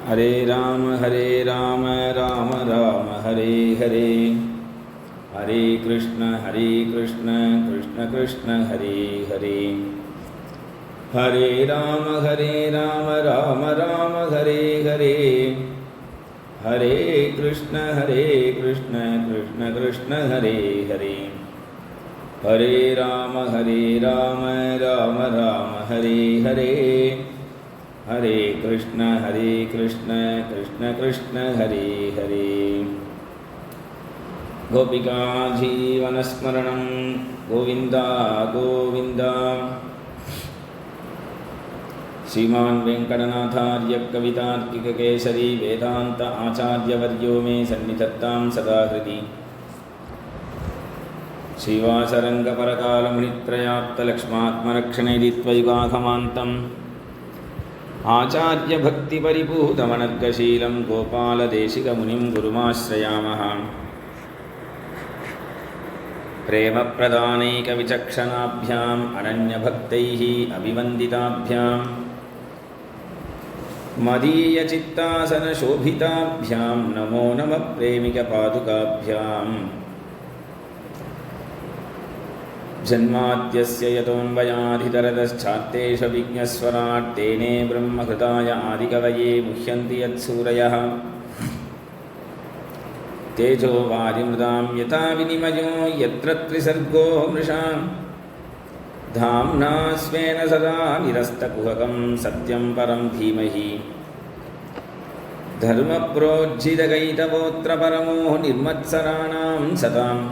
हरे राम राम राम हरे हरे, हरे कृष्ण कृष्ण कृष्ण हरे हरे, हरे राम राम हरे हरे, हरे कृष्ण कृष्ण कृष्ण हरे हरे, हरे राम राम हरे हरे, हरे कृष्ण कृष्ण कृष्ण हरे हरे। गोपिका जीवनस्मरणं गोविन्द गोविन्द। श्रीमान् वेङ्कटनाथार्य कवितार्किककेसरी वेदान्त आचार्यवर्यो मे सन्निधत्तां सदा हृदि। श्रीवासरङ्गपरकालमुनित्रयाप्तलक्ष्मात्मरक्षणे दित्वयुगाघमान्तम् आचार्यभक्तिपरिपूतमनर्गशीलं गोपालदेशिकमुनिं गुरुमाश्रयामः। प्रेमप्रदानैकविचक्षणाभ्याम् अनन्यभक्तैः अभिवन्दिताभ्यां मदीयचित्तासनशोभिताभ्यां नमो नमः प्रेमिकपादुकाभ्याम्। जन्माद्यस्य यतोऽन्वयाधितरतश्चात्तेष विघ्नस्वराट् तेने ब्रह्महृदाय आदिकवये मुह्यन्ति यत्सूरयः। तेजो वारिमृदां यथा विनिमयो यत्र त्रिसर्गो मृषा धाम्ना स्वेन सदा निरस्तकुहकं सत्यं परं धीमहि। धर्मप्रोज्झितकैतवोऽत्र परमो निर्मत्सराणां सताम्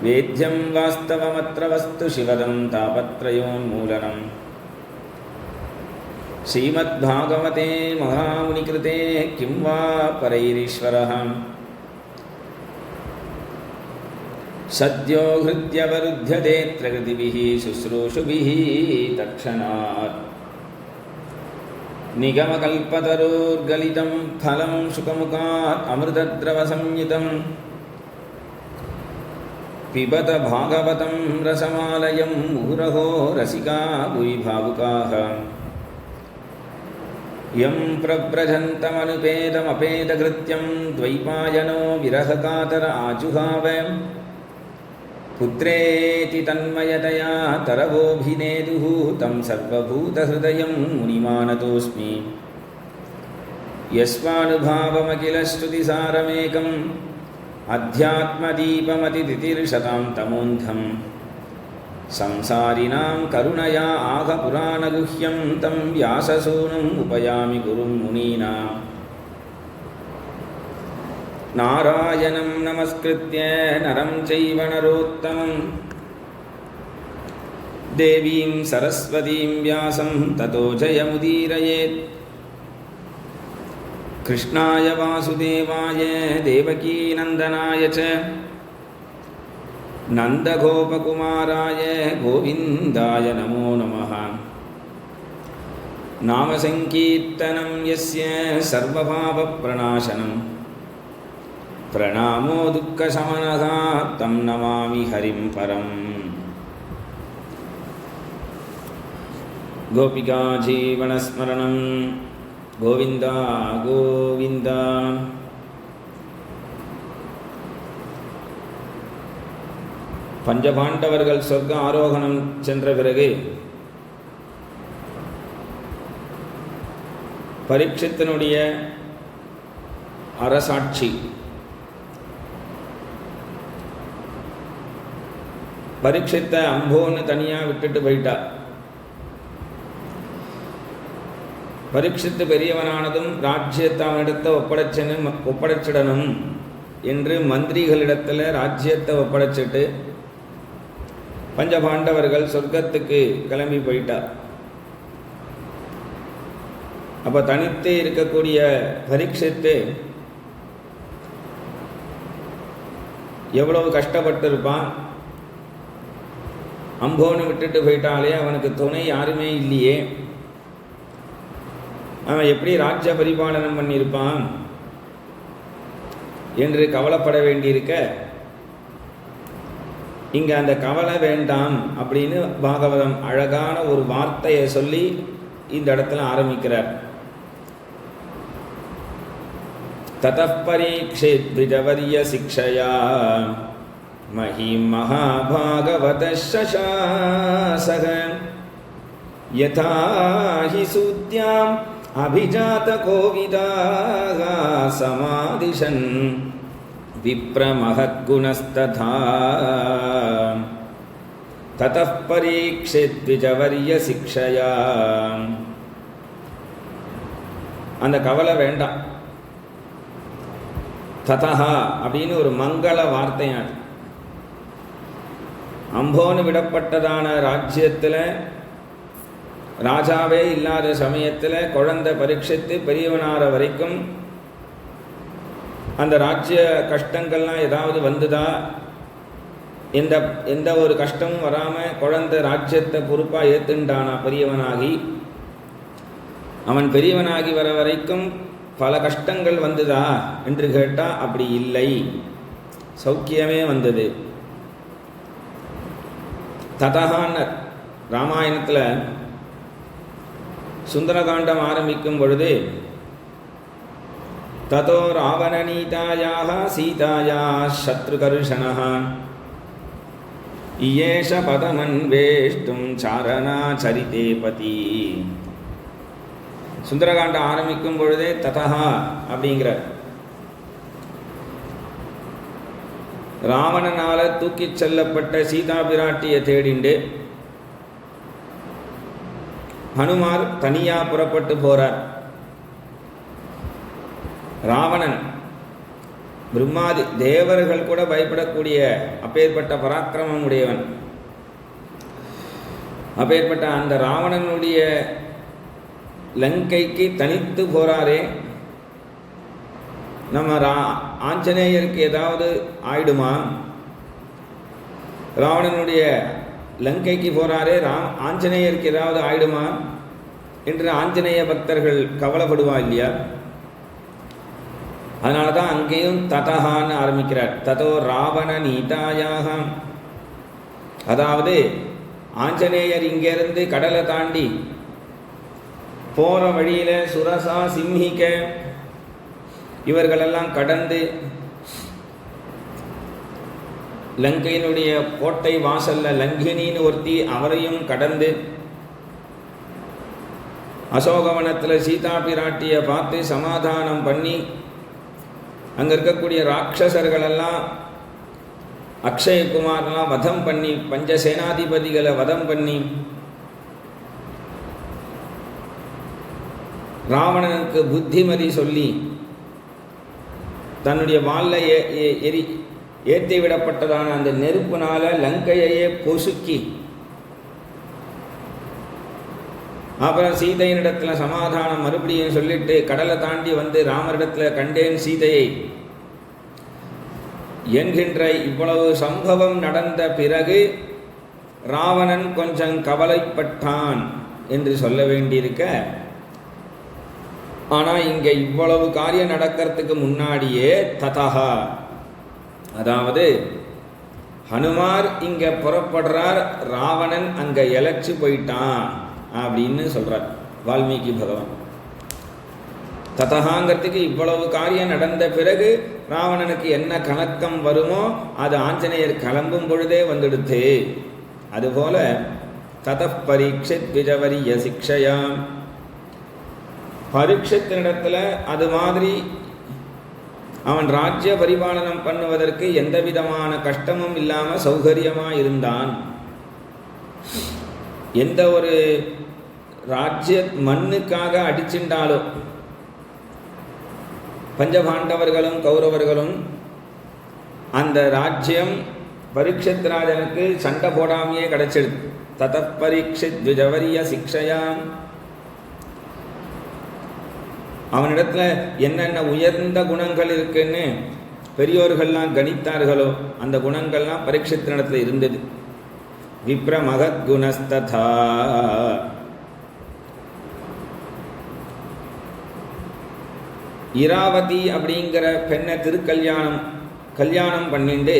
वेद्यं वास्तवमत्र वस्तु शिवदं तापत्रयोन्मूलनम्। श्रीमद्भागवते महामुनिकृते किं वा परैरीश्वरः सद्यो हृद्यवरुध्यते प्रकृतिभिः शुश्रूषुभिः तत्क्षणात्। निगमकल्पतरोर्गलितं फलं शुकमुखात् अमृतद्रवसंयुतम् पिबत भागवतं रसमालयं मुहुरहो रसिका भुवि भावुकाः। यं प्रव्रजन्तमनुपेदमपेदकृत्यं द्वैपायनो विरहकातर आजुहाव। पुत्रेति तन्मयतया तरवोऽभिनेदुः तं सर्वभूतहृदयं मुनिमानतोऽस्मि। यस्वानुभावमखिलश्रुतिसारमेकम् अध्यात्मदीपमतितितिर्शतां तमोन्धं संसारिणां करुणया आघपुराणगुह्यं तं व्याससूनुम् उपयामि गुरुं मुनीनां। नारायणं नमस्कृत्य नरं चैव नरोत्तमं देवीं सरस्वतीं व्यासं ततो जयमुदीरयेत्। कृष्णाय वासुदेवाय देवकीनन्दनाय च नन्दगोपकुमाराय गोविन्दाय नमो नमः। नामसङ्कीर्तनं यस्य सर्वपापप्रणाशनं प्रणामो दुःखशमनः तं नमामि हरिं परम्। गोपिका जीवनस्मरणं गोविन्द गोविन्द। பஞ்சபாண்டவர்கள் சொர்க்க ஆரோகணம் சென்ற பிறகு பரீட்சித்தனுடைய அரசாட்சி பரீட்சித்த அம்போன்னு தனியாக விட்டுட்டு போயிட்டா. பரீட்சித்து பெரியவனானதும் ராஜ்யத்தை அவனிடத்தை ஒப்படைச்சிடணும் என்று மந்திரிகளிடத்தில் ராஜ்யத்தை ஒப்படைச்சிட்டு பஞ்சபாண்டவர்கள் சொர்க்கத்துக்கு கிளம்பி போயிட்டார். அப்போ தனித்து இருக்கக்கூடிய பரீட்சித்து எவ்வளவு கஷ்டப்பட்டு இருப்பான். அம்போன்னு விட்டுட்டு போயிட்டாலே அவனுக்கு துணை யாருமே இல்லையே, அவன் எப்படி ராஜ்ய பரிபாலனம் பண்ணியிருப்பான் என்று கவலைப்பட வேண்டியிருக்க, இங்கே அந்த கவலை வேண்டாம் அப்படின்னு பாகவதம் அழகான ஒரு வார்த்தையை சொல்லி இந்த இடத்துல ஆரம்பிக்கிறார். ततः परीक्षिद्विजवर्य शिक्षया महीं महाभागवतः शशासः यथा हि सूत्याम् अभिजातकोविदाः समादिशन् विप्रमहद्गुणस्तथा ततः परीक्षिद्विजवर्य शिक्षया. அந்த கவலை வேண்டாம். ததஹா அப்படின்னு ஒரு மங்கள வார்த்தையான். அம்போன்னு விடப்பட்டதான ராஜ்யத்தில் ராஜாவே இல்லாத சமயத்தில் குழந்தை பரீட்சித்து பெரியவனார வரைக்கும் அந்த ராஜ்ய கஷ்டங்கள்லாம் ஏதாவது வந்துதா, எந்த ஒரு கஷ்டமும் வராமல் குழந்தை ராஜ்யத்தை பொறுப்பாக ஏற்றுண்டானா பெரியவனாகி. அவன் பெரியவனாகி வர வரைக்கும் பல கஷ்டங்கள் வந்ததா என்று கேட்டால் அப்படி இல்லை, சௌக்கியமே வந்தது. ததஹான்னு ராமாயணத்தில் சுந்தரகாண்டம் ஆரம்பிக்கும் பொழுது ததோ ராவணநீதாயாக சீதாயா சத்ருகர்ஷணः இயேஷ பதமன்வேஷ்டும் சாரணாச்சரிதே பதி. சுந்தரகாண்டம் ஆரம்பிக்கும் பொழுதே ததஹா அப்படிங்கிறார். ராவணனால தூக்கிச் செல்லப்பட்ட சீதா பிராட்டியை தேடிண்டு ஹனுமார் தனியா புறப்பட்டு போறார். ராவணன் பிரம்மாதி தேவர்கள் கூட பயப்படக்கூடிய அப்பேற்பட்ட பராக்கிரமம் உடையவன். அப்பேற்பட்ட அந்த ராவணனுடைய லங்கைக்கு தனித்து போறாரே, நம்ம ஆஞ்சநேயருக்கு ஏதாவது ஆயிடுமா? ராவணனுடைய லங்கைக்கு போறாரே, ஆஞ்சநேயருக்கு ஏதாவது ஆயிடுமா என்று ஆஞ்சநேய பக்தர்கள் கவலைப்படுவா இல்லையா? அதனால தான் அங்கேயும் ததஹான்னு ஆரம்பிக்கிறார். ததோ ராவண நீதாயாக, அதாவது ஆஞ்சநேயர் இங்கிருந்து கடலை தாண்டி போகிற வழியில் சுரசா சிம்ஹிக இவர்களெல்லாம் கடந்து லங்கையினுடைய கோட்டை வாசல்ல லங்கினின்னு ஒருத்தி அவரையும் கடந்து அசோகவனத்தில் சீதா பிராட்டியை பார்த்து சமாதானம் பண்ணி அங்கே இருக்கக்கூடிய ராட்சசர்களெல்லாம் அக்ஷயகுமார்லாம் வதம் பண்ணி பஞ்சசேனாதிபதிகளை வதம் பண்ணி ராவணனுக்கு புத்திமதி சொல்லி தன்னுடைய வாளில் ஏற்றி விடப்பட்டதான அந்த நெருப்புனால லங்கையையே பொசுக்கி அப்புறம் சீதையினிடத்தில் சமாதானம் மறுபடியும் சொல்லிட்டு கடலை தாண்டி வந்து ராமரிடத்தில் கண்டேன் சீதையை என்கின்ற இவ்வளவு சம்பவம் நடந்த பிறகு ராவணன் கொஞ்சம் கவலைப்பட்டான் என்று சொல்ல வேண்டியிருக்க, ஆனால் இங்கே இவ்வளவு காரியம் நடக்கிறதுக்கு முன்னாடியே ததஹா, அதாவது ஹனுமார் இங்கே புறப்படுறார், ராவணன் அங்கே இழைச்சி போயிட்டான் அப்படின்னு சொல்கிறார் வால்மீகி பகவான். ததஹாங்கிறதுக்கு இவ்வளவு காரியம் நடந்த பிறகு ராவணனுக்கு என்ன கணக்கம் வருமோ அது ஆஞ்சநேயர் கிளம்பும் பொழுதே வந்துடுத்து. அதுபோல ததப் பரீட்சித் விஜவரிய சிக்ஷயாம், பரீட்சித்தினிடத்தில் அது மாதிரி அவன் ராஜ்ய பரிபாலனம் பண்ணுவதற்கு எந்த விதமான கஷ்டமும் இல்லாமல் சௌகரியமாக இருந்தான். எந்த ஒரு ராஜ்ய மண்ணுக்காக அடிச்சுட்டாலும் பஞ்சபாண்டவர்களும் கௌரவர்களும் அந்த ராஜ்யம் பரீட்சித் ராஜனுக்கு சண்டை போடாமையே கிடைச்சிடுது. ததப் பரீட்சித் விஜவரிய சிக்ஷயாம், அவனிடத்துல என்னென்ன உயர்ந்த குணங்கள் இருக்குன்னு பெரியோர்கள்லாம் கணித்தார்களோ அந்த குணங்கள்லாம் பரீட்சித்தினிடத்தில் இருந்தது. விப்ரமகத் குணஸ்ததா, இராவதி அப்படிங்கிற பெண்ணை கல்யாணம் பண்ணிண்டு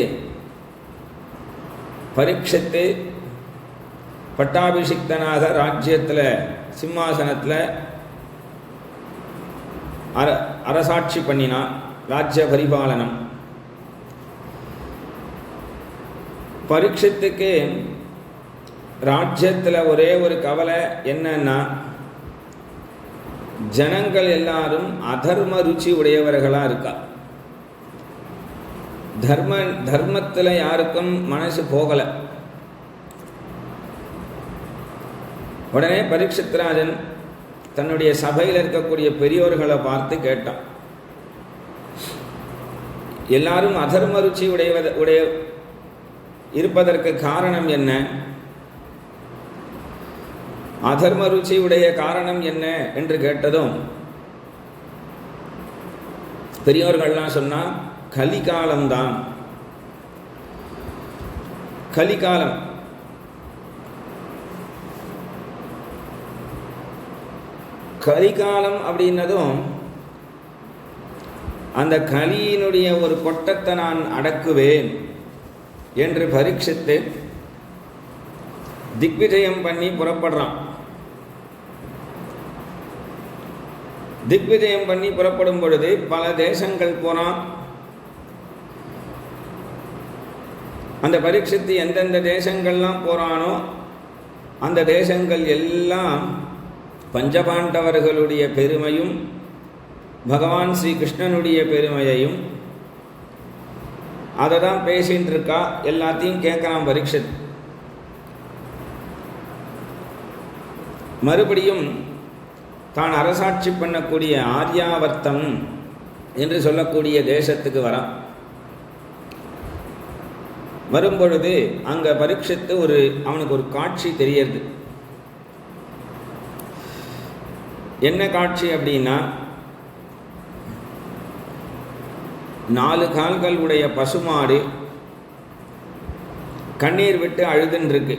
பரீட்சித்து பட்டாபிஷிக்தனாக ராஜ்யத்தில் சிம்மாசனத்தில் அரசாட்சி பண்ணினான். ராஜ்ய பரிபாலனம். பரீட்சித்துக்கு ராஜ்யத்தில் ஒரே ஒரு கவலை என்னன்னா, ஜனங்கள் எல்லாரும் அதர்ம ருச்சி உடையவர்களாக இருக்கா. தர்மத்தில் யாருக்கும் மனசு போகலை. உடனே பரீட்சித்ராஜன் தன்னுடைய சபையில் இருக்கக்கூடிய பெரியோர்களை பார்த்து கேட்டான், எல்லாரும் அதர்ம ருச்சி உடைய இருப்பதற்கு காரணம் என்ன? அதர்ம ருச்சி உடைய காரணம் என்ன என்று கேட்டதும் பெரியோர்கள்லாம் சொன்னா, கலிகாலம்தான். கலிகாலம். கலிகாலம் அப்படின்னதும் அந்த கலியினுடைய ஒரு கொட்டத்தை நான் அடக்குவேன் என்று பரீட்சித்து திக்விஜயம் பண்ணி புறப்படுறான். திக்விஜயம் பண்ணி புறப்படும் பொழுது பல தேசங்கள் போனான். அந்த பரீட்சித்து எந்தெந்த தேசங்கள்லாம் போறானோ அந்த தேசங்கள் எல்லாம் பஞ்சபாண்டவர்களுடைய பெருமையும் பகவான் ஸ்ரீ கிருஷ்ணனுடைய பெருமையையும் அதை தான் பேசிட்டு இருக்கா. எல்லாத்தையும் கேட்குறான் பரீட்சித். மறுபடியும் தான் அரசாட்சி பண்ணக்கூடிய ஆர்யாவர்த்தம் என்று சொல்லக்கூடிய தேசத்துக்கு வரான். வரும்பொழுது அங்கே பரீட்சித்து அவனுக்கு ஒரு காட்சி தெரியறது. என்ன காட்சி அப்படின்னா, 4 கால்கள் உடைய பசுமாடு கண்ணீர் விட்டு அழுதுன்னு இருக்கு.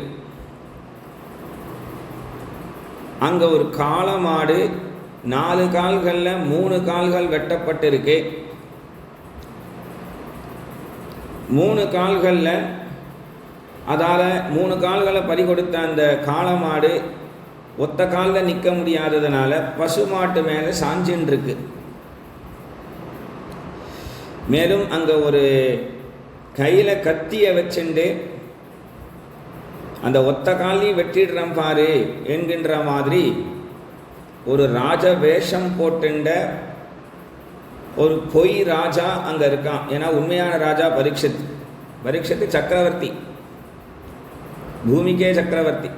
அங்கே ஒரு காளமாடு 4 கால்களில் 3 கால்கள் வெட்டப்பட்டிருக்கு. 3 கால்களில் அதால் 3 கால்களை பறிகொடுத்த அந்த காளமாடு ஒத்த காலில் நிற்க முடியாததுனால பசுமாட்டு மேலே சாஞ்சின்னு இருக்கு. மேலும் அங்கே ஒரு கையில் கத்தியை வச்சுண்டு அந்த ஒத்த காலையும் வெட்டிடுறோம் பாரு என்கின்ற மாதிரி ஒரு ராஜ வேஷம் போட்டுண்ட ஒரு பொய் ராஜா அங்கே இருக்கான். ஏன்னா உண்மையான ராஜா பரீட்சித்து சக்கரவர்த்தி, பூமிக்கே சக்கரவர்த்தி.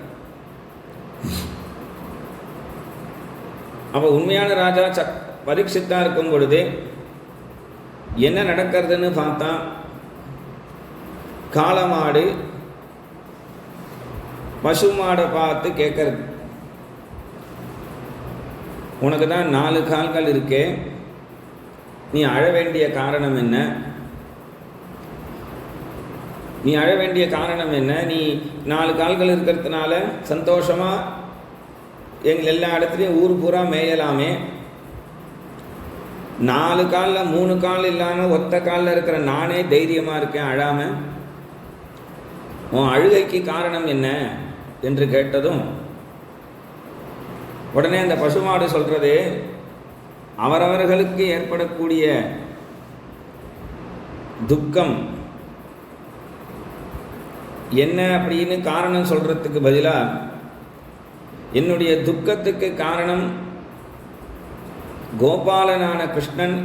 அப்போ உண்மையான ராஜா பரீட்சித்தா இருக்கும் பொழுது என்ன நடக்கிறதுன்னு பார்த்தா, காளமாடு பசுமாடை பார்த்து கேட்கறது, உனக்கு தான் 4 கால்கள் இருக்கே, நீ அழ வேண்டிய காரணம் என்ன? நீ அழ வேண்டிய காரணம் என்ன? நீ 4 கால்கள் இருக்கிறதுனால சந்தோஷமாக எல்லா இடத்துலையும் ஊர் பூரா மேயலாமே. 4 காலில் 3 கால் இல்லாமல் ஒத்த காலில் இருக்கிற நானே தைரியமாக இருக்கேன் அழாமல். உன் அழுகைக்கு காரணம் என்ன என்று கேட்டதும் உடனே அந்த பசுமாடு சொல்கிறது, அவரவர்களுக்கு ஏற்படக்கூடிய துக்கம் என்ன அப்படின்னு காரணம் சொல்கிறதுக்கு பதிலாக, என்னுடைய துக்கத்துக்கு காரணம் கோபாலனான கிருஷ்ணன்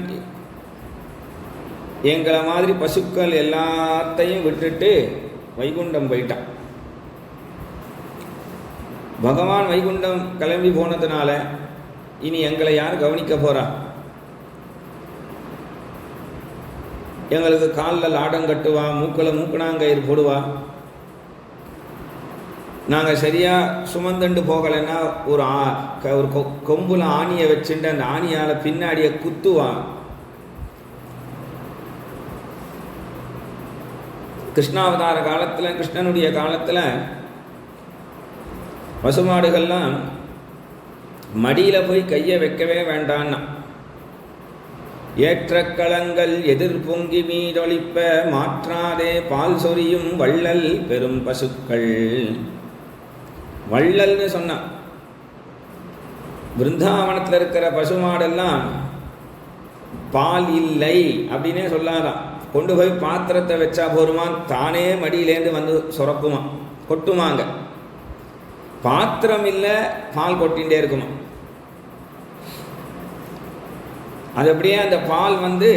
எங்களை மாதிரி பசுக்கள் எல்லாத்தையும் விட்டுட்டு வைகுண்டம் போயிட்டான். பகவான் வைகுண்டம் கிளம்பி போனதுனால இனி எங்களை யார் கவனிக்க போறா? எங்களுக்கு காலில் லாடம் கட்டுவா, மூக்கில் மூக்கணாங்கயிறு போடுவா. நாங்கள் சரியாக சுமந்துண்டு போகலைன்னா ஒரு கொம்புல ஆணியை வச்சுட்டு அந்த ஆணியால் பின்னாடியை குத்துவான். கிருஷ்ணாவதார காலத்தில், கிருஷ்ணனுடைய காலத்தில் பசுமாடுகள்லாம் மடியில் போய் கையை வைக்கவே வேண்டான்னா, ஏற்ற களங்கள் எதிர் பொங்கி மீதொழிப்ப மாற்றாதே பால் சொரியும் வள்ளல் பெரும் பசுக்கள். வள்ளல்னு சொன்னான். பிருந்தாவனத்தில் இருக்கிற பசுமாடெல்லாம் பால் இல்லை அப்படின்னே சொல்லாதான். கொண்டு போய் பாத்திரத்தை வச்சா போருமா, தானே மடியிலேருந்து வந்து சுரக்குமா, கொட்டுமாங்க. பாத்திரம் இல்லை, பால் கொட்டிகிட்டே இருக்குமா. அது அப்படியே அந்த பால் வந்து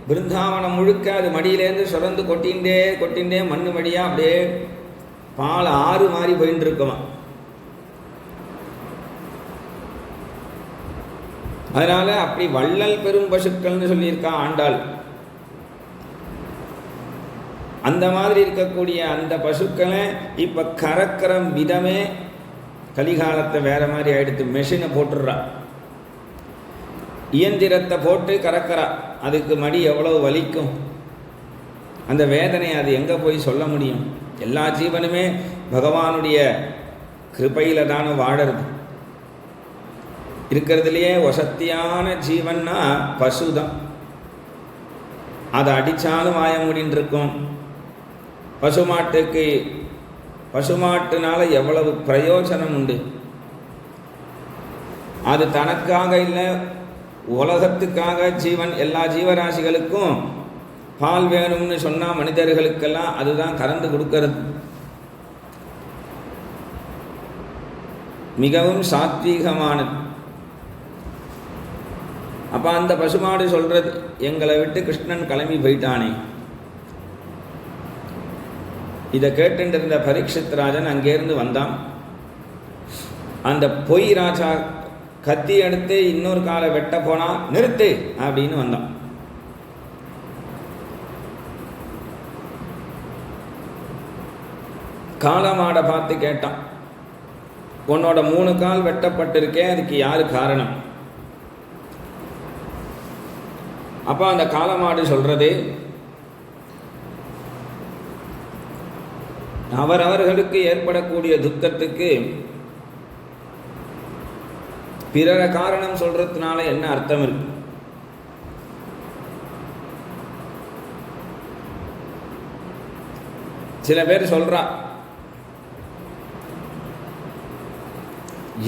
பிருந்தாவனம் முழுக்க அது மடியிலேருந்து சுரந்து கொட்டிகிட்டே மண்ணு மடியாக அப்படியே பால் ஆறு மாதிரி போயின்னு இருக்குமா. அதனால அப்படி வள்ளல் பெரும் பசுக்கள்னு சொல்லியிருக்கா ஆண்டாள். அந்த மாதிரி இருக்கக்கூடிய அந்த பசுக்களை இப்ப கறக்கிற விதமே கலிகாலத்தை வேற மாதிரி ஆயிடுத்து. மெஷினை போட்டுடுறா, இயந்திரத்தை போட்டு கறக்கிறா. அதுக்கு மடி எவ்வளவு வலிக்கும், அந்த வேதனை அது எங்க போய் சொல்ல முடியும். எல்லா ஜீவனுமே பகவானுடைய கிருபையில தானே வாழறது. இருக்கிறதுலையே வசத்தியான ஜீவன்னா பசுதான். அதை அடித்தாலும் வாய முடின்னு இருக்கும். பசுமாட்டுனால எவ்வளவு பிரயோஜனம் உண்டு. அது தனக்காக இல்லை, உலகத்துக்காக ஜீவன் எல்லா ஜீவராசிகளுக்கும் பால் வேணும்னு சொன்னால் மனிதர்களுக்கெல்லாம் அதுதான் கறந்து கொடுக்கறது. மிகவும் சாத்வீகமானது. அப்போ அந்த பசுமாடு சொல்றது, எங்களை விட்டு கிருஷ்ணன் கிளம்பி போயிட்டானே. இதை கேட்டு இருந்த பரீட்சித் ராஜன் அங்கேருந்து வந்தான். அந்த பொய் ராஜா கத்தி எடுத்து இன்னொரு காலை வெட்ட போனா, நிறுத்து அப்படின்னு வந்தான். காளமாடை பார்த்து கேட்டான், உன்னோட 3 கால் வெட்டப்பட்டிருக்கே, அதுக்கு யாரு காரணம்? அப்போ அந்த காளமாடு சொல்றது, அவரவர்களுக்கு ஏற்படக்கூடிய துக்கத்துக்கு பிறர காரணம் சொல்றதுனால என்ன அர்த்தம் இருக்கு? சில பேர் சொல்றா,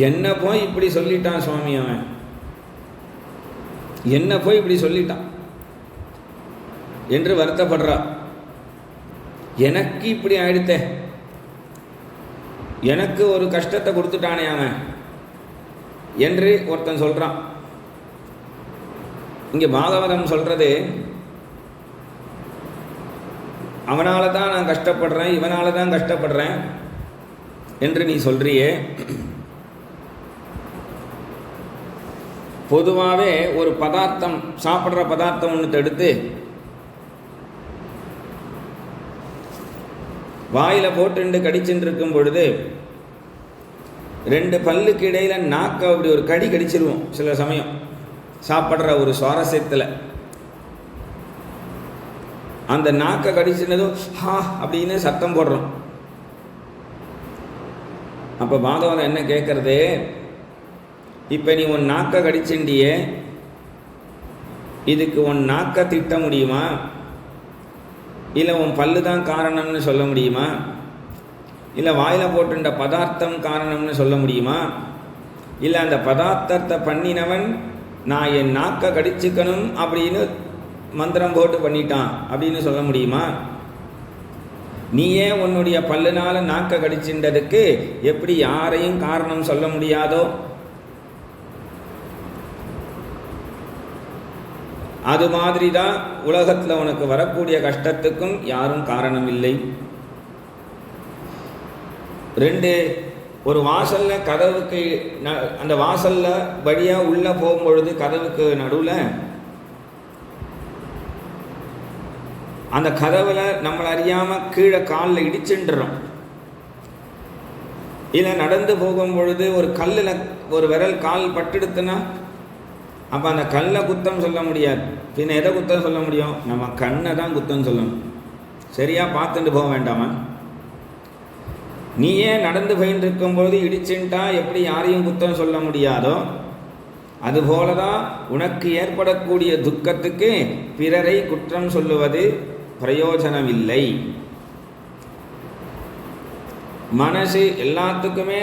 என்ன போய் இப்படி சொல்லிட்டான் சுவாமி, அவன் என்ன போய் இப்படி சொல்லிட்டான் என்று வருத்தப்படுறா. எனக்கு இப்படி ஆயிடுத்தே, எனக்கு ஒரு கஷ்டத்தை கொடுத்துட்டானே அவன் என்று ஒருத்தன் சொல்றான். இங்க பாகவதம் சொல்றது, அவனால தான் நான் கஷ்டப்படுறேன், இவனால தான் கஷ்டப்படுறேன் என்று நீ சொல்றியே. பொதுவாகவே ஒரு பதார்த்தம், சாப்பிட்ற பதார்த்தம் ஒன்று எடுத்து வாயில போட்டு கடிச்சுட்டு இருக்கும் பொழுது 2 பல்லுக்கு இடையில நாக்க அப்படி ஒரு கடி கடிச்சிருவோம். சில சமயம் சாப்பிட்ற ஒரு சுவாரஸ்யத்தில் அந்த நாக்க கடிச்சிருந்ததும் ஹா அப்படின்னு சத்தம் போடுறோம். அப்போ பாகவதம் என்ன கேட்கறது, இப்போ நீ உன் நாக்க கடிச்சுண்டியே, இதுக்கு உன் நாக்க திட்ட முடியுமா, இல்லை உன் பல்லு தான் காரணம்னு சொல்ல முடியுமா, இல்லை வாயில் போட்டுட்ட பதார்த்தம் காரணம்னு சொல்ல முடியுமா, இல்லை அந்த பதார்த்தத்தை பண்ணினவன் நான் என் நாக்க கடிச்சுக்கணும் அப்படின்னு மந்திரம் போட்டு பண்ணிட்டான் அப்படின்னு சொல்ல முடியுமா? நீயே உன்னுடைய பல்லுனால நாக்க கடிச்சுன்றதுக்கு எப்படி யாரையும் காரணம் சொல்ல முடியாதோ, அது மாதிரி தான் உலகத்தில் உனக்கு வரக்கூடிய கஷ்டத்துக்கும் யாரும் காரணம் இல்லை. 2 ஒரு வாசல்ல கதவுக்கு அந்த வாசல்ல வழியா உள்ள போகும்பொழுது கதவுக்கு நடுவில் அந்த கதவுல நம்மளை அறியாம கீழே காலில் இடிச்சுன்றோம். இல்லை நடந்து போகும் பொழுது ஒரு கல்லில் ஒரு விரல் கால் பட்டெடுத்துனா அப்போ அந்த கல்லை குத்தம் சொல்ல முடியாது. பின்ன எதை குத்தம் சொல்ல முடியும்? நம்ம கண்ணை தான் குத்தம் சொல்லணும். சரியா பார்த்துட்டு போக வேண்டாமா? நீயே நடந்து போயின்னு இருக்கும்போது இடிச்சுட்டா எப்படி யாரையும் குத்தம் சொல்ல முடியாதோ, அதுபோலதான் உனக்கு ஏற்படக்கூடிய துக்கத்துக்கு பிறரை குற்றம் சொல்லுவது பிரயோஜனமில்லை. மனசு எல்லாத்துக்குமே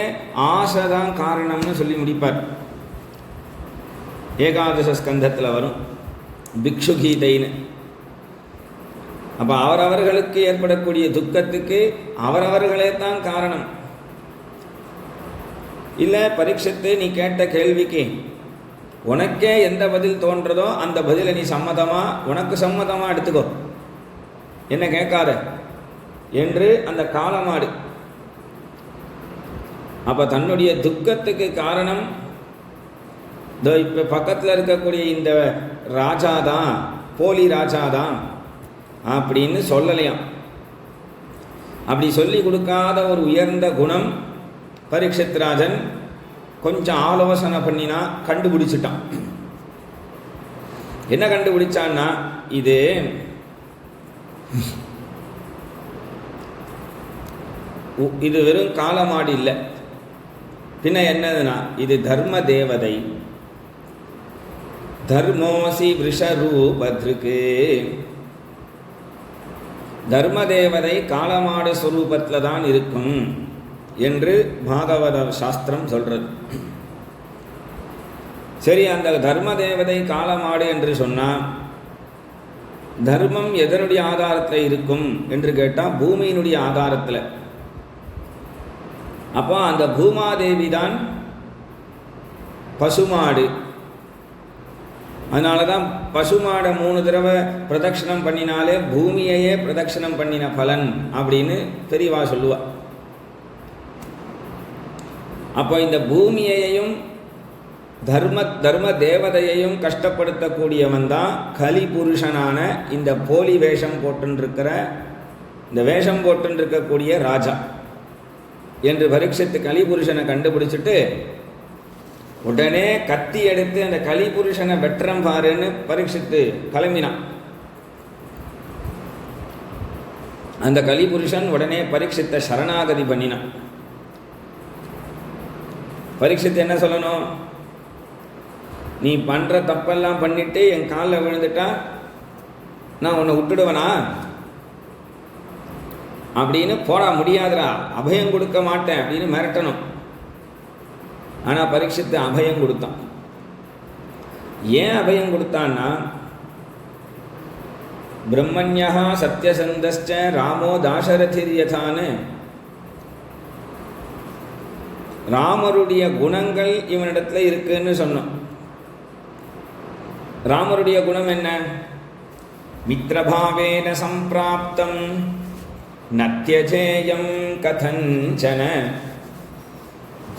ஆசைதான் காரணம்னு சொல்லி முடிப்பார். ஏகாதச ஸ்கந்தத்தில் வரும். பிக்ஷு கீதைன்னு. அப்போ அவரவர்களுக்கு ஏற்படக்கூடிய துக்கத்துக்கு அவரவர்களே தான் காரணம். இல்லை பரீட்சித்து நீ கேட்ட கேள்விக்கு உனக்கே எந்த பதில் தோன்றதோ அந்த பதிலை நீ உனக்கு சம்மதமாக எடுத்துக்கோ, என்ன கேட்காத என்று அந்த காளமாடு. அப்போ தன்னுடைய துக்கத்துக்கு காரணம் இப்போ பக்கத்தில் இருக்கக்கூடிய இந்த ராஜாதான், போலி ராஜாதான் அப்படின்னு சொல்லலையாம். அப்படி சொல்லி கொடுக்காத ஒரு உயர்ந்த குணம் பரீட்சித் ராஜன் கொஞ்சம் ஆலோசனை பண்ணினா கண்டுபிடிச்சிட்டான். என்ன கண்டுபிடிச்சான்னா, இது வெறும் காளமாடு இல்லை, பின்ன என்னதுன்னா இது தர்ம தேவதை. தர்மோசி விஷரூபத்ருக்கு, தர்ம தேவதை காளமாடு ஸ்வரூபத்தில் தான் இருக்கும் என்று பாகவத சாஸ்திரம் சொல்றது. சரி, அந்த தர்ம தேவதை காளமாடு என்று சொன்னால் தர்மம் எதனுடைய ஆதாரத்தில் இருக்கும் என்று கேட்டால் பூமியினுடைய ஆதாரத்தில். அப்போ அந்த பூமாதேவி தான் பசுமாடு. அதனால தான் பசுமாடை 3 தடவை பிரதட்சணம் பண்ணினாலே பூமியையே பிரதட்சணம் பண்ணின பலன் அப்படின்னு பெரியவா சொல்லுவா. அப்போ இந்த பூமியையும் தர்ம தேவதையையும் கஷ்டப்படுத்தக்கூடியவன் தான் கலி புருஷனான இந்த போலி வேஷம் போட்டுருக்கக்கூடிய ராஜா என்று பரீட்சித்து கலிபுருஷனை கண்டுபிடிச்சிட்டு உடனே கத்தி எடுத்து அந்த கலிபுருஷனை வெற்றம் பாருன்னு பரீட்சித்து கிளம்பினான். அந்த கலிபுருஷன் உடனே பரீட்சித்த சரணாகதி பண்ணினான். பரீட்சித்து என்ன சொல்லணும், நீ பண்ற தப்பெல்லாம் பண்ணிட்டு என் காலில் விழுந்துட்டா நான் உன்னை விட்டுடுவனா அப்படின்னு போட முடியாதுடா, அபயம் கொடுக்க மாட்டேன் அப்படின்னு மிரட்டணும். ஆனால் பரீட்சித்து அபயம் கொடுத்தான். ஏன் அபயம் கொடுத்தான்னா, பிரம்மண்யா சத்யசந்தஸ்ச ராமோ தாசரதிர்யதான்னு ராமருடைய குணங்கள் இவனிடத்துல இருக்குன்னு சொன்னோம். ராமருடைய குணம் என்ன? மித்ரபாவேன சம்பிராப்தம் நத்யஜேயம் கதஞ்சன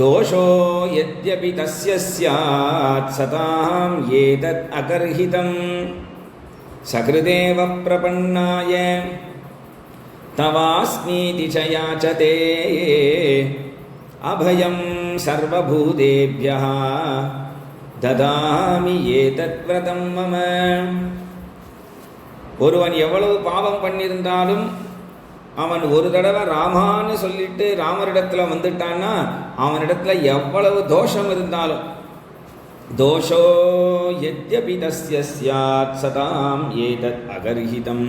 தோஷோ யத்யபி தஸ்ய ஸ்யாத் சதாம் ஏதத் அகர்ஹிதம் சக்ருதேவ பிரபன்னாய தவாஸ்மீதி ச யாச்சதே அபயம் சர்வபூதேப்யः ததாமி ஏதத் விரதம் மம. ஒருவன் எவ்வளவு பாவம் பண்ணியிருந்தாலும் அவன் ஒரு தடவை ராமான்னு சொல்லிட்டு ராமரிடத்துல வந்துட்டான்னா அவனிடத்துல எவ்வளவு தோஷம் இருந்தாலும் தோஷோ யத்யபி தஸ்ய ஸ்யாத் சதாம் ஏதத் அகர்ஹிதம்.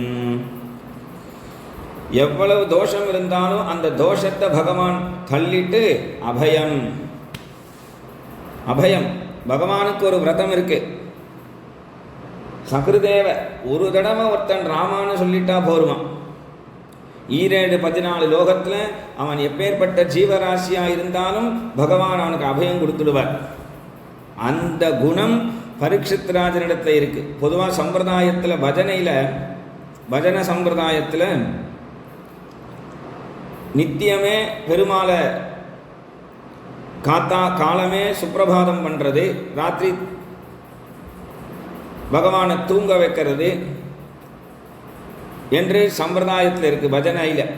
எவ்வளவு தோஷம் இருந்தாலும் அந்த தோஷத்தை பகவான் தள்ளிட்டு அபயம். அபயம் பகவானுக்கு ஒரு விரதம் இருக்கு. சக்ருதேவ ஒரு தடவை ஒருத்தன் ராமான்னு சொல்லிட்டா போருவான். 14 லோகத்தில் அவன் எப்பேற்பட்ட ஜீவராசியா இருந்தாலும் பகவான் அவனுக்கு அபயம் கொடுத்துடுவார். அந்த குணம் பரீட்சித் ராஜனிடத்தில் இருக்கு. பொதுவாக சம்பிரதாயத்தில் பஜன சம்பிரதாயத்தில் நித்தியமே பெருமாளை காலமே சுப்பிரபாதம் பண்ணுறது, ராத்திரி பகவானை தூங்க வைக்கிறது என்று சம்பிரதாயத்தில் இருக்கு. பஜனையில்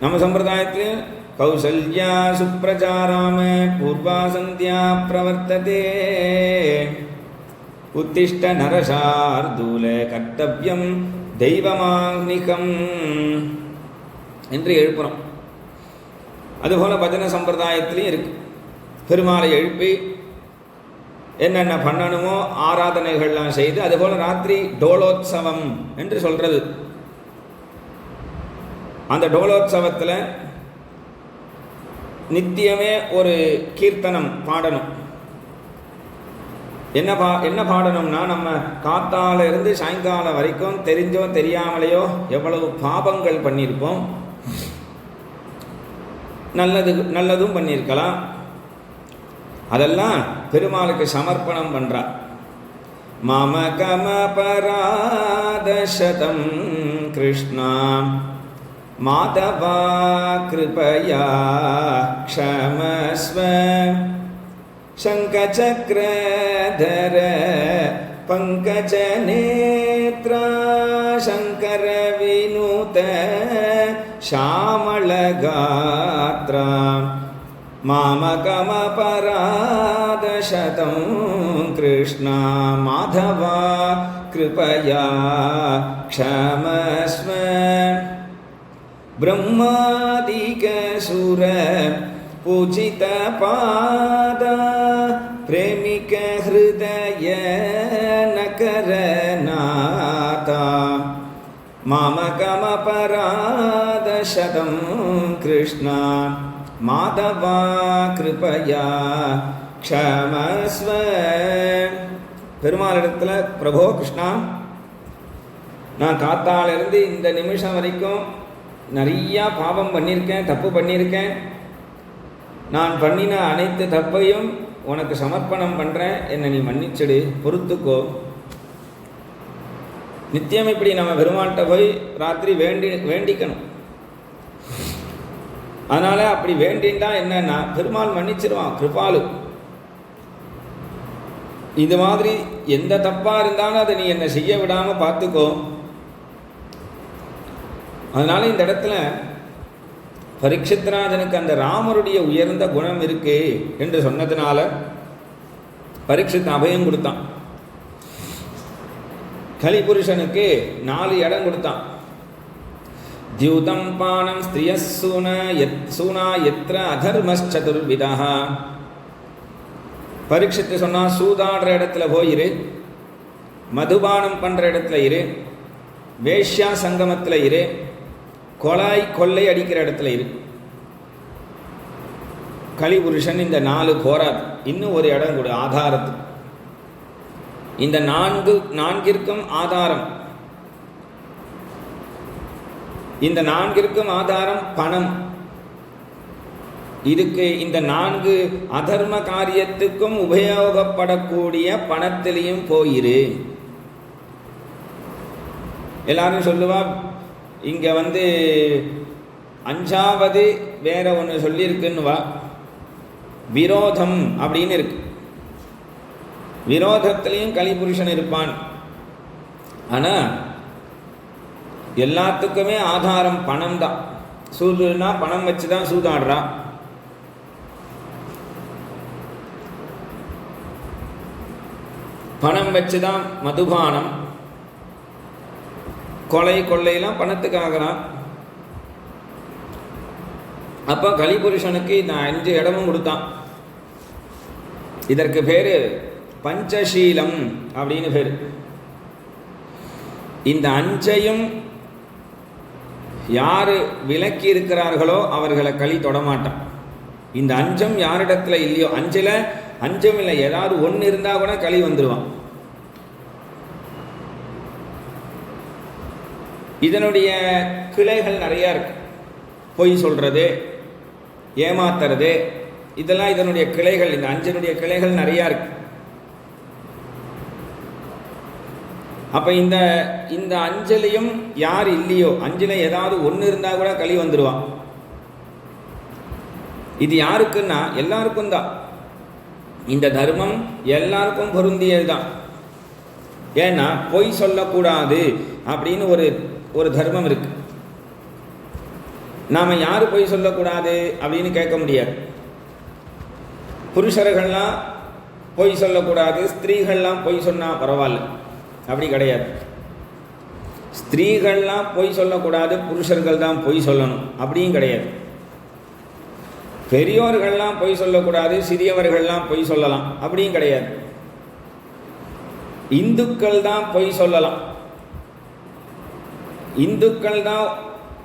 நம்ம சம்பிரதாயத்தில் கௌசல்யா சுப்ரஜாராம பூர்வா சந்தியா பிரவர்த்ததே உத்திஷ்ட நரசார்தூல கர்த்தவ்யம் தெய்வமாக்னிகம் என்று எழுப்புறோம். அதுபோல பஜனை சம்பிரதாயத்திலையும் இருக்கு. பெருமாளை எழுப்பி என்னென்ன பண்ணணுமோ ஆராதனைகள்லாம் செய்து, அதுபோல ராத்திரி டோலோத்சவம் என்று சொல்றது. அந்த டோலோத்சவத்தில் நித்தியமே ஒரு கீர்த்தனம் பாடணும். என்ன பாடணும்னா, நம்ம காத்தால இருந்து சாயங்காலம் வரைக்கும் தெரிஞ்சோ தெரியாமலையோ எவ்வளவு பாபங்கள் பண்ணியிருப்போம். நல்லதும் பண்ணியிருக்கலாம். அதெல்லாம் பெருமாளுக்கு சமர்ப்பணம் பண்றார். மம கம பராதசதம் கிருஷ்ணா மாதவா கிருபயா க்ஷமஸ்வ சங்கசக்ரதர பங்கஜ நேத்ரா சங்கர வினூத ஷாமளகாத்ரா மாமகம பராதசதம் கிருஷ்ணா மாதவா கிருபயா க்ஷமஸ்வ பிரம்மாதிக சுர பூஜித பாதா பிரேமிக ஹிருதய நகரநாதா மாமகம பராதசதம் கிருஷ்ணா மாதவா கிருபயா க்ஷமஸ்வ. பெருமாளிடத்துல, பிரபோ கிருஷ்ணா, நான் காத்தாலிருந்து இந்த நிமிஷம் வரைக்கும் நிறையா பாவம் பண்ணியிருக்கேன், தப்பு பண்ணியிருக்கேன். நான் பண்ணின அனைத்து தப்பையும் உனக்கு சமர்ப்பணம் பண்ணுறேன். என்னை நீ மன்னிச்சிடு, பொறுத்துக்கோ. நித்தியம் இப்படி நம்ம பெருமாள்கிட்ட போய் ராத்திரி வேண்டிக்கணும். அதனால் அப்படி வேண்டின்னா என்னன்னா, பெருமாள் மன்னிச்சிருவான், கிருபாலு. இது மாதிரி எந்த தப்பாக இருந்தாலும் அதை நீ என்னை செய்ய விடாமல் பார்த்துக்கோ. அதனால இந்த இடத்துல பரீட்சித்ராஜனுக்கு அந்த ராமருடைய உயர்ந்த குணம் இருக்கு என்று சொன்னதுனால பரீட்சித் அபயம் கொடுத்தான். கலிபுருஷனுக்கு 4 இடம் கொடுத்தான். தியூதம் பானம் ஸ்திரிய சூனா எத்ர அதர்மச்சதுர்விதா. பரீட்சித்து சொன்னா, சூதாடுற இடத்துல போயிரு, மதுபானம் பண்ற இடத்துல இரு, வேஷ்யா சங்கமத்தில் இரு, கொள்ளை அடிக்கிற இடத்துல இரு. கலிபுருஷன் இந்த 4 போராது. இன்னும் ஒரு இடம் கொடு ஆதாரத்துக்கு. இந்த 4ற்கும் ஆதாரம், இந்த 4ற்கும் ஆதாரம் பணம். இதுக்கு இந்த 4 அதர்ம காரியத்துக்கும் உபயோகப்படக்கூடிய பணத்திலையும் போயிரு. எல்லாரும் சொல்லுவா, இங்க 5வது வேற ஒன்று சொல்லியிருக்குன்னு வா, விரோதம் அப்படின்னு இருக்கு. விரோதத்திலையும் கலிபுருஷன் இருப்பான். ஆனா எல்லாத்துக்குமே ஆதாரம் பணம் தான். சூதுனா பணம் வச்சுதான் சூதாடுறா. பணம் வச்சுதான் மதுபானம், கொள்ளையெல்லாம் பணத்துக்காகலாம். அப்ப கலிபுருஷனுக்கு இந்த 5 இடமும் கொடுத்தான். இதற்கு பேரு பஞ்சசீலம் அப்படின்னு பேரு. இந்த 5ஐயும் யாரு விலக்கி இருக்கிறார்களோ அவர்களை களி தொடமாட்டான். இந்த 5ம் யாரிடத்துல இல்லையோ, 5ம் இல்லை, ஏதாவது ஒன்று இருந்தா கூட களி வந்துடுவான். இதனுடைய கிளைகள் நிறைய இருக்கு. பொய் சொல்றது, ஏமாத்துறது, இதெல்லாம் இதனுடைய கிளைகள். இந்த 5னுடைய கிளைகள் நிறைய இருக்கு. அப்ப இந்த 5லையும் யார் இல்லையோ, 5ல ஏதாவது ஒன்று இருந்தா கூட களி வந்துடுவான். இது யாருக்குன்னா எல்லாருக்கும் தான். இந்த தர்மம் எல்லாருக்கும் பொருந்தியதுதான். ஏன்னா பொய் சொல்லக்கூடாது அப்படின்னு ஒரு தர்மம் இருக்கு. நாம யாரு பொய் சொல்லக்கூடாது அப்படின்னு கேட்க முடியாது. புருஷர்கள்லாம் பொய் சொல்லக்கூடாது, ஸ்திரீகள்லாம் பொய் சொன்னா பரவாயில்ல, அப்படி கிடையாது. ஸ்திரீகள்லாம் பொய் சொல்லக்கூடாது, புருஷர்கள் தான் பொய் சொல்லணும் அப்படியும் கிடையாது. பெரியோர்கள்லாம் பொய் சொல்லக்கூடாது, சிறியவர்கள்லாம் பொய் சொல்லலாம் அப்படியும் கிடையாது. இந்துக்கள் தான் பொய் சொல்லலாம், இந்துக்கள் தான்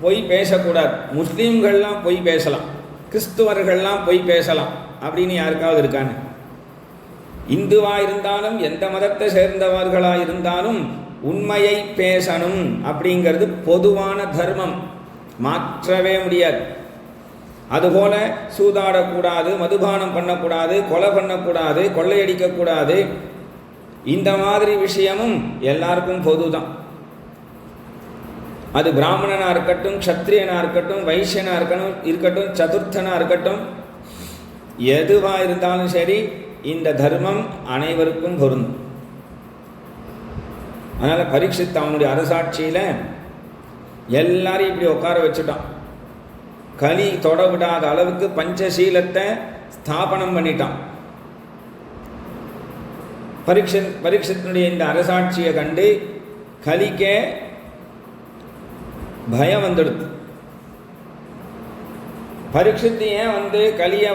பொய் பேசக்கூடாது. முஸ்லீம்கள்லாம் பொய் பேசலாம், கிறிஸ்துவர்கள்லாம் பொய் பேசலாம் அப்படின்னு யாருக்காவது இருக்கான்னு? இந்துவாக இருந்தாலும் எந்த மதத்தை சேர்ந்தவர்களாக இருந்தாலும் உண்மையை பேசணும் அப்படிங்கிறது பொதுவான தர்மம், மாற்றவே முடியாது. அதுபோல சூதாடக்கூடாது, மதுபானம் பண்ணக்கூடாது, கொலை பண்ணக்கூடாது, கொள்ளையடிக்கக்கூடாது, இந்த மாதிரி விஷயமும் எல்லாருக்கும் பொதுதான். அது பிராமணனாக இருக்கட்டும், க்ஷத்ரியனாக இருக்கட்டும், வைசியனாக இருக்கட்டும், சதுர்த்தனாக இருக்கட்டும், எதுவாக இருந்தாலும் சரி இந்த தர்மம் அனைவருக்கும் பொருந்தும். அதனால் பரீட்சித் அவனுடைய அரசாட்சியில் எல்லாரையும் இப்படி உட்கார வச்சுட்டான். கலி தொட விடாத அளவுக்கு பஞ்சசீலத்தை ஸ்தாபனம் பண்ணிட்டான். பரீட்சித்தினுடைய இந்த அரசாட்சியை கண்டு கலிக்கே பயம் வந்துடுது. பரீட்சித்து ஏன் கலியை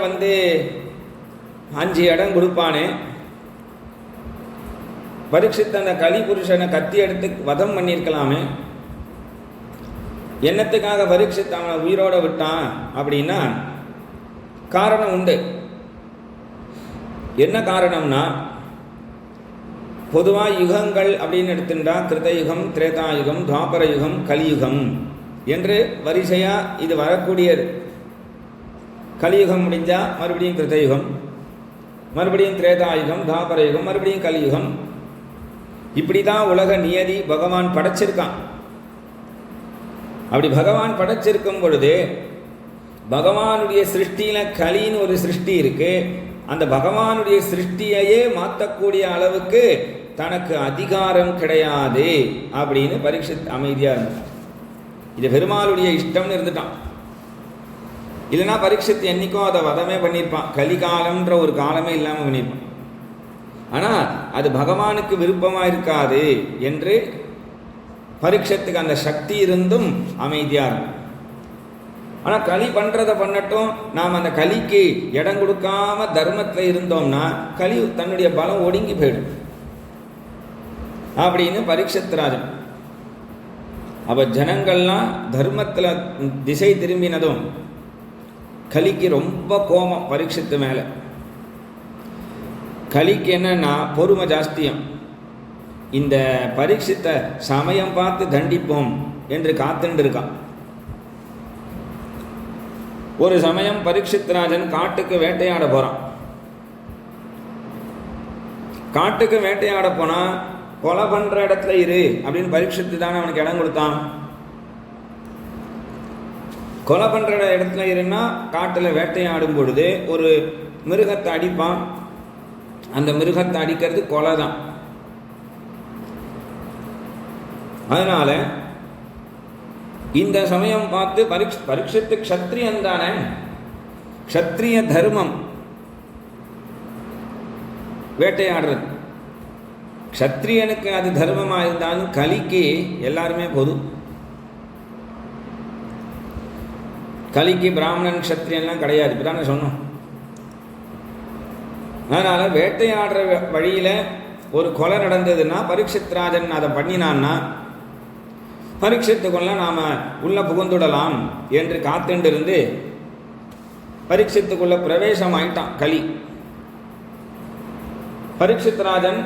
5 இடம் கொடுப்பானே, பரீட்சித்து அந்த கலி புருஷனை கத்தி எடுத்து வதம் பண்ணியிருக்கலாமே, என்னத்துக்காக பரீட்சித்து அவனை உயிரோட விட்டான் அப்படின்னா காரணம் உண்டு. என்ன காரணம்னா, பொதுவாக யுகங்கள் அப்படின்னு எடுத்துட்டா கிருதயுகம், திரேதாயுகம், துவாபர யுகம், கலியுகம் என்று வரிசையாக இது வரக்கூடியது. கலியுகம் முடிஞ்சால் மறுபடியும் கிருதயுகம், மறுபடியும் திரேதாயுகம், துவாபர யுகம், மறுபடியும் கலியுகம். இப்படி தான் உலக நியதி பகவான் படைச்சிருக்கான். அப்படி பகவான் படைச்சிருக்கும் பொழுது பகவானுடைய சிருஷ்டியில் கலின்னு ஒரு சிருஷ்டி இருக்கு. அந்த பகவானுடைய சிருஷ்டியையே மாற்றக்கூடிய அளவுக்கு தனக்கு அதிகாரம் கிடையாது அப்படின்னு பரீட்சித் அமைதியாக இருந்தான். இது பெருமாளுடைய இஷ்டம்னு இருந்துட்டான். இல்லைனா பரீட்சித் என்னைக்கும் அதை வதமே பண்ணியிருப்பான். கலிகாலம்ன்ற ஒரு காலமே இல்லாமல் பண்ணியிருப்பான். ஆனால் அது பகவானுக்கு விருப்பமாக இருக்காது என்று பரீட்சத்துக்கு அந்த சக்தி இருந்தும் அமைதியாக இருக்கும். ஆனால் களி பண்ணுறதை பண்ணட்டும், நாம் அந்த களிக்கு இடம் கொடுக்காம தர்மத்தில் இருந்தோம்னா களி தன்னுடைய பலம் ஒடுங்கி போயிடும் அப்படின்னு பரீட்சித் ராஜன். அப்போ ஜனங்கள்லாம் தர்மத்தில் திசை திரும்பினதும் கலிக்கு ரொம்ப கோபம் பரீட்சித்து மேலே. கலிக்கு என்னன்னா பொறுமை ஜாஸ்தியம். இந்த பரீட்சித்த சமயம் பார்த்து தண்டிப்போம் என்று காத்துண்டு இருக்கான். ஒரு சமயம் பரீட்சித் ராஜன் காட்டுக்கு வேட்டையாட போறான். காட்டுக்கு வேட்டையாட போனா கொலை பண்ற இடத்துல இரு அப்படின்னு பரீட்சித்து தானே அவனுக்கு இடம் கொடுத்தான். கொலை பண்ற இடத்துல இருன்னா காட்டுல வேட்டையாடும் பொழுது ஒரு மிருகத்தை அடிப்பான். அந்த மிருகத்தை அடிக்கிறது கொலை தான். அதனால இந்த சமயம் பார்த்து பரீட்சித்து க்ஷத்ரியன் தானே, க்ஷத்ரிய தர்மம் வேட்டையாடுறது. க்ஷத்ரியனுக்கு அது தர்மமாக இருந்தாலும் கலிக்கு எல்லாருமே பொது. கலிக்கு பிராமணன் க்ஷத்ரியன்லாம் கிடையாது, இப்பதானே சொன்னோம். அதனால வேட்டையாடுற வழியில ஒரு கொலை நடந்ததுன்னா பரீட்சித் ராஜன் அதை பண்ணினான்னா பரீட்சித்துக்குள்ள நாம உள்ள புகுந்துடலாம் என்று காத்துண்டிருந்து பரீட்சித்துக்குள்ள பிரவேசம் ஆயிட்டான் கலி. பரீட்சித் ராஜன்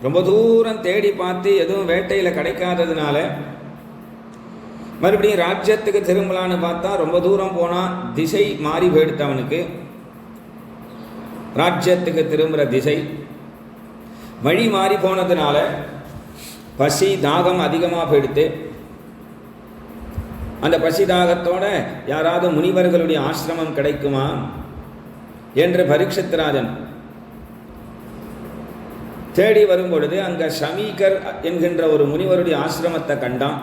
ரொம்ப தூரம் தேடி பார்த்து எதுவும் வேட்டையில் கிடைக்காததுனால மறுபடியும் ராஜ்யத்துக்கு திரும்பலான்னு பார்த்தா ரொம்ப தூரம் போனால் திசை மாறி போயிடுத்து. அவனுக்கு ராஜ்யத்துக்கு திரும்புகிற திசை வழி மாறி போனதுனால பசி தாகம் அதிகமாக போயிடுத்து. அந்த பசி தாகத்தோட யாராவது முனிவர்களுடைய ஆசிரமம் கிடைக்குமா என்று பரீட்சித் ராஜன் தேடி வரும் பொழுது அங்க ஷமீகர் என்கின்ற ஒரு முனிவருடைய ஆசிரமத்தை கண்டான்.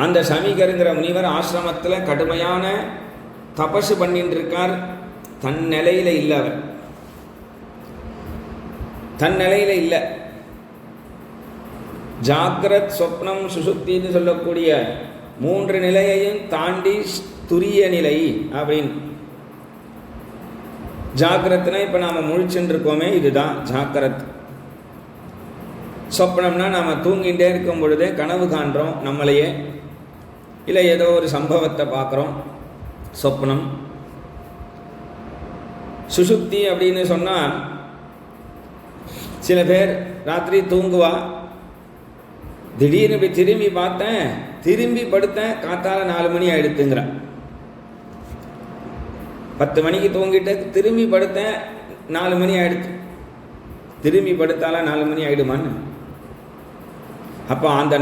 அந்த ஷமீகருங்கிற முனிவர் ஆசிரமத்தில் கடுமையான தபசு பண்ணிட்டு இருக்கார். தன் நிலையில இல்லை, அவர் தன் நிலையில இல்லை. ஜாகிரத், சொப்னம், சுசுப்தின்னு சொல்லக்கூடிய 3 நிலையையும் தாண்டி துரிய நிலை அப்படின்னு. ஜாகிரத்னா இப்போ நாம் முழிச்சுட்டு இருக்கோமே, இதுதான் ஜாக்கிரத். சொப்னம்னா நாம் தூங்கிகிட்டே இருக்கும் பொழுதே கனவு காண்றோம் நம்மளையே, இல்லை ஏதோ ஒரு சம்பவத்தை பார்க்குறோம், சொப்னம். சுஷுப்தி அப்படின்னு சொன்னால் சில பேர் ராத்திரி தூங்குவா, திடீர்னு இப்படி திரும்பி பார்த்தேன், திரும்பி படுத்தேன், காத்தால 4 மணி ஆயிடுத்துங்கிறான். 10 மணிக்கு தூங்கிட்டு திரும்பி படுத்தேன், 4 மணி ஆயிடுச்சு. திரும்பி படுத்தால 4 மணி ஆயிடுமான்னு? அப்போ அந்த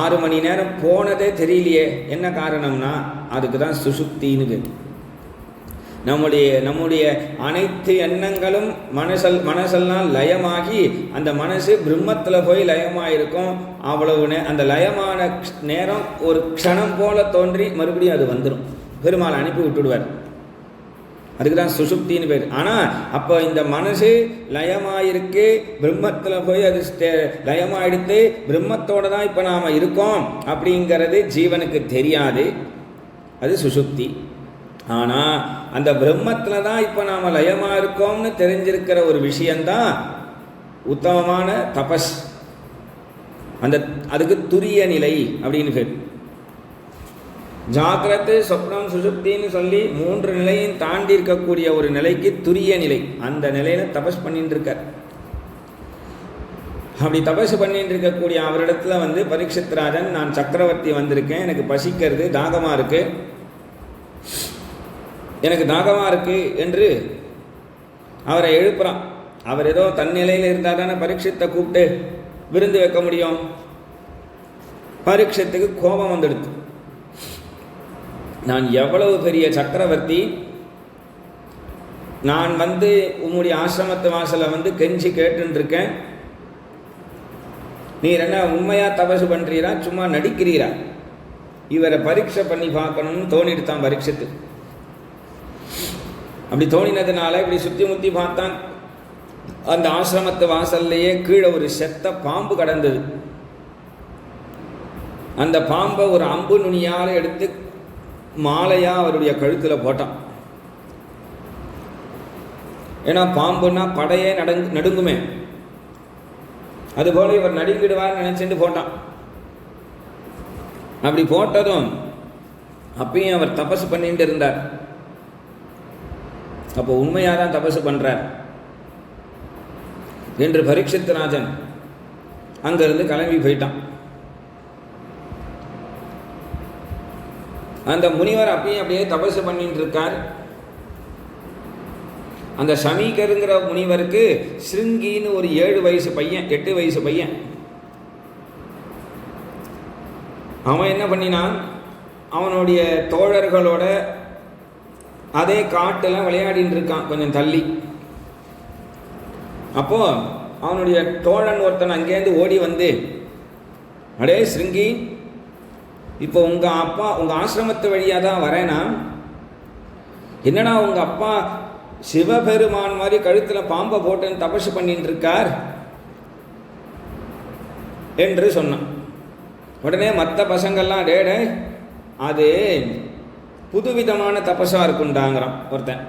6 மணி நேரம் போனதே தெரியலையே. என்ன காரணம்னா அதுக்கு தான் சுஷுப்தின்னு பேர். நம்முடைய அனைத்து எண்ணங்களும் மனசெல்லாம் லயமாகி அந்த மனசு பிரம்மத்தில் போய் லயமாயிருக்கும். அவ்வளவு அந்த லயமான நேரம் ஒரு க்ஷணம் போல தோன்றி மறுபடியும் அது வந்துடும். பெருமாள் அனுப்பி விட்டுடுவார். அதுக்கு தான் சுஷுப்தின்னு பேர். ஆனால் அப்போ இந்த மனசு லயமாயிருக்கு, பிரம்மத்தில் போய் அது லயமாயிடுத்து, பிரம்மத்தோடு தான் இப்போ நாம் இருக்கோம் அப்படிங்கிறது ஜீவனுக்கு தெரியாது. அது சுஷுப்தி. ஆனால் அந்த பிரம்மத்தில் தான் இப்போ நாம் லயமாக இருக்கோம்னு தெரிஞ்சிருக்கிற ஒரு விஷயந்தான் உத்தமமான தபஸ். அதுக்கு துரிய நிலை அப்படின்னு பேர். ஜாக்கிரத்து, சொப்னம், சுஷுப்தின்னு சொல்லி 3 நிலையும் தாண்டி இருக்கக்கூடிய ஒரு நிலைக்கு துரிய நிலை. அந்த நிலையில தபஸ் பண்ணிட்டு இருக்கார். அப்படி தபஸ் பண்ணிட்டு இருக்கக்கூடிய அவரிடத்துல பரீட்சித் ராஜன், நான் சக்கரவர்த்தி வந்திருக்கேன், எனக்கு பசிக்கிறது, தாகமா இருக்கு, எனக்கு தாகமா இருக்கு என்று அவரை எழுப்புறான். அவர் ஏதோ தன் நிலையில் இருந்தால் தானே பரீட்சித்தை கூப்பிட்டு விருந்து வைக்க முடியும். பரீட்சத்துக்கு கோபம் வந்துடுது. நான் எவ்வளவு பெரிய சக்கரவர்த்தி, நான் உம்முடைய ஆசிரமத்து வாசலை கெஞ்சி கேட்டுருக்கேன், நீர் என்ன உண்மையா தபசு பண்றீரா சும்மா நடிக்கிறீரா? இவரை பரீட்சை பண்ணி பார்க்கணும்னு தோணிடுத்தான் பரீட்சத்து. அப்படி தோணினதுனால இப்படி சுற்றி முத்தி பார்த்தான். அந்த ஆசிரமத்து வாசல்லையே கீழே ஒரு செத்த பாம்பு கடந்தது. அந்த பாம்பை ஒரு அம்பு நுனியால் எடுத்து மாலையா அவருடைய கழுத்துல போட்டான். ஏன்னா பாம்புன்னா படையே நடுங்குமே, அதுபோல இவர் நடுங்கிடுவார் நினைச்சுட்டு போட்டான். அப்படி போட்டதும் அப்பயும் அவர் தபசு பண்ணிட்டு இருந்தார். அப்போ உண்மையாதான் தபசு பண்றார் என்று பரீட்சித் ராஜன் அங்கிருந்து கிளம்பி போயிட்டான். அந்த முனிவர் அப்பயும் அப்படியே தபசு பண்ணிட்டு இருக்கார். அந்த சமீகருங்கிற முனிவருக்கு ஸ்ருங்கின்னு ஒரு 7 வயசு பையன், 8 வயசு பையன். அவன் என்ன பண்ணினான், அவனுடைய தோழர்களோட அதே காட்டுல விளையாடிட்டு இருக்கான் கொஞ்சம் தள்ளி. அப்போ அவனுடைய தோழன் ஒருத்தன் அங்கேருந்து ஓடி வந்து, அடே ஸ்ருங்கி, இப்போ உங்க அப்பா உங்க ஆசிரமத்து வழியா தான் வரேனா, என்னடா உங்க அப்பா சிவபெருமான் மாதிரி கழுத்துல பாம்பை போட்டுன்னு தபசு பண்ணிட்டு இருக்கார் என்று சொன்னான். உடனே மற்ற பசங்கள்லாம் டேடே அது புதுவிதமான தபசா இருக்குண்டாங்கிறான் ஒருத்தன்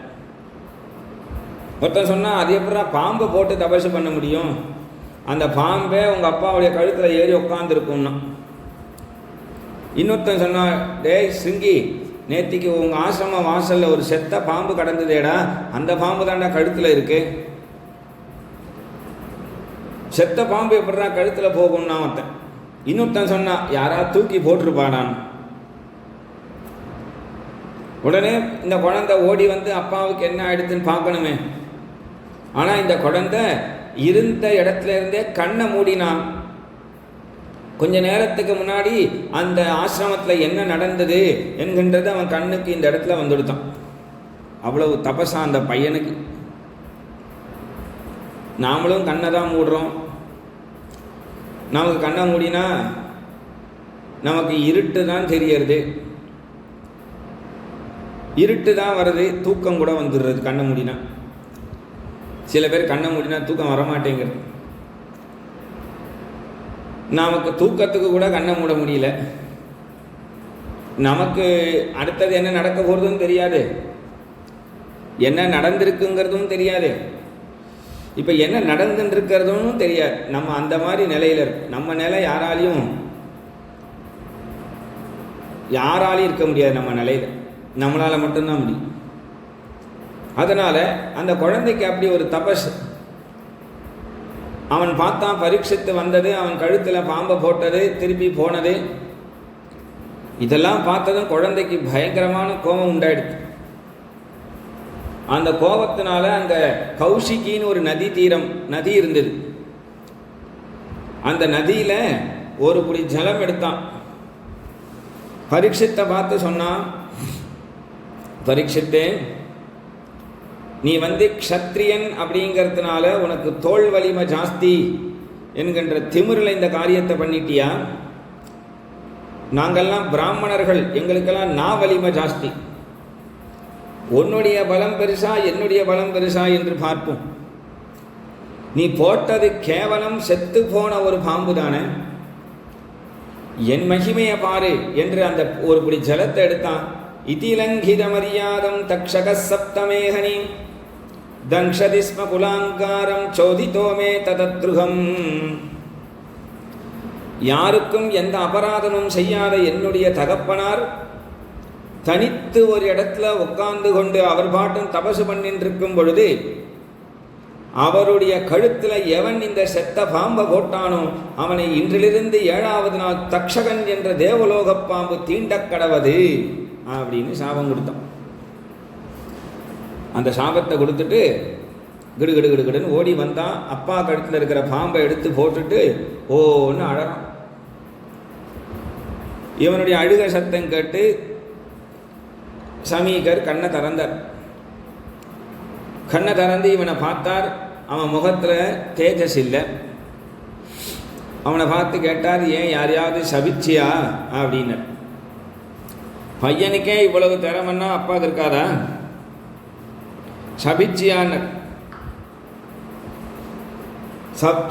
சொன்னா, அது எப்படா பாம்பை போட்டு தபசு பண்ண முடியும், அந்த பாம்பே உங்க அப்பாவுடைய கழுத்துல ஏறி உட்காந்துருக்கும்னா. இன்னொருத்தன் சொன்னா, டேய் சிங்கி, நேத்திக்கு உங்க ஆசிரம வாசல்ல ஒரு செத்த பாம்பு கடந்ததேடா, அந்த பாம்பு தாண்டா கழுத்துல இருக்கு. செத்த பாம்பு எப்படா கழுத்துல போகும்னா ஒருத்தன். இன்னொருத்தன் சொன்னா, யாரா தூக்கி போட்டிருப்பானான். உடனே இந்த குழந்தை ஓடி வந்து அப்பாவுக்கு என்ன ஆயிடுதுன்னு பார்க்கணுமே. ஆனா இந்த குழந்தை இருந்த இடத்துல இருந்தே கண்ணை மூடினான். கொஞ்ச நேரத்துக்கு முன்னாடி அந்த ஆசிரமத்துல என்ன நடந்தது என்கின்றது அவன் கண்ணுக்கு இந்த இடத்துல வந்துடுத்தான். அவ்வளவு தபசா அந்த பையனுக்கு. நாமளும் கண்ணை தான் மூடுறோம். நமக்கு கண்ணை மூடினா நமக்கு இருட்டு தான் தெரியறது, இருட்டு தான் வருது, தூக்கம் கூட வந்துடுறது கண்ணை மூடினா. சில பேர் கண்ணை மூடினா தூக்கம் வரமாட்டேங்கிறது. நமக்கு தூக்கத்துக்கு கூட கண்ணை மூட முடியல. நமக்கு அடுத்தது என்ன நடக்க போகிறதும் தெரியாது, என்ன நடந்திருக்குங்கிறதும் தெரியாது, இப்போ என்ன நடந்துட்டு இருக்கிறதும் தெரியாது. நம்ம அந்த மாதிரி நிலையில் இருக்கு. நம்ம நிலை யாராலையும் இருக்க முடியாது. நம்ம நிலையில் நம்மளால் மட்டும்தான் முடியும். அதனால் அந்த குழந்தைக்கு அப்படி ஒரு தபஸ். அவன் பார்த்தான், பரீட்சித்து வந்தது, அவன் கழுத்தில் பாம்பை போட்டது, திருப்பி போனது, இதெல்லாம் பார்த்ததும் குழந்தைக்கு பயங்கரமான கோபம் உண்டாயிடுது. அந்த கோபத்தினால அந்த கௌஷிகின்னு ஒரு நதி இருந்தது. அந்த நதியில் ஒரு குடி ஜலம் எடுத்தான். பரீட்சித்தை பார்த்து சொன்னான், பரீட்சித்தே, நீ க்ஷத்ரியன் அப்படிங்கிறதுனால உனக்கு தோல் வலிமை ஜாஸ்தி என்கின்ற திமிரில் இந்த காரியத்தை பண்ணிட்டியா? நாங்கள்லாம் பிராமணர்கள், எங்களுக்கெல்லாம் நான் வலிமை ஜாஸ்தி. உன்னுடைய பலம் பெருசா என்னுடைய பலம் பெருசா என்று பார்ப்போம். நீ போட்டது கேவலம் செத்து போன ஒரு பாம்பு தானே, என் மகிமையை பாரு என்று அந்த ஒரு குடி ஜலத்தை எடுத்தான். இதிலங்கித மரியாதம் தக்ஷக சப்தமேகனி தங்ஷதி ஸ்ம குலாங்காரம் சோதிதோமே ததத்ருகம். யாருக்கும் எந்த அபராதமும் செய்யாத என்னுடைய தகப்பனார் தனித்து ஒரு இடத்துல உட்கார்ந்து கொண்டு அவர் பாட்டும் தபசு பண்ணின்றிருக்கும் பொழுது அவருடைய கழுத்தில் எவன் இந்த செத்த பாம்பை போட்டானோ அவனை இன்றிலிருந்து 7வது நாள் தக்ஷகன் என்ற தேவலோக பாம்பு தீண்டக் கடவது அப்படின்னு சாபம் கொடுத்தான். அந்த சாபத்தை கொடுத்துட்டு கிடுகிடுன்னு ஓடி வந்தான். அப்பா கழுத்தில் இருக்கிற பாம்பை எடுத்து போட்டுட்டு ஓன்னு அழறான். இவனுடைய அழுக சத்தம் கேட்டு சமீகர் கண்ணை திறந்தார். கண்ணை திறந்து இவனை பார்த்தார். அவன் முகத்தில் தேஜஸ் இல்லை. அவனை பார்த்து கேட்டார், ஏன் யாரையாவது சபிச்சியா அப்படின்னு. பையனுக்கே இவ்வளவு திறமன்னா அப்பாவுக்கு இருக்காரா? சபிச்சியான்னு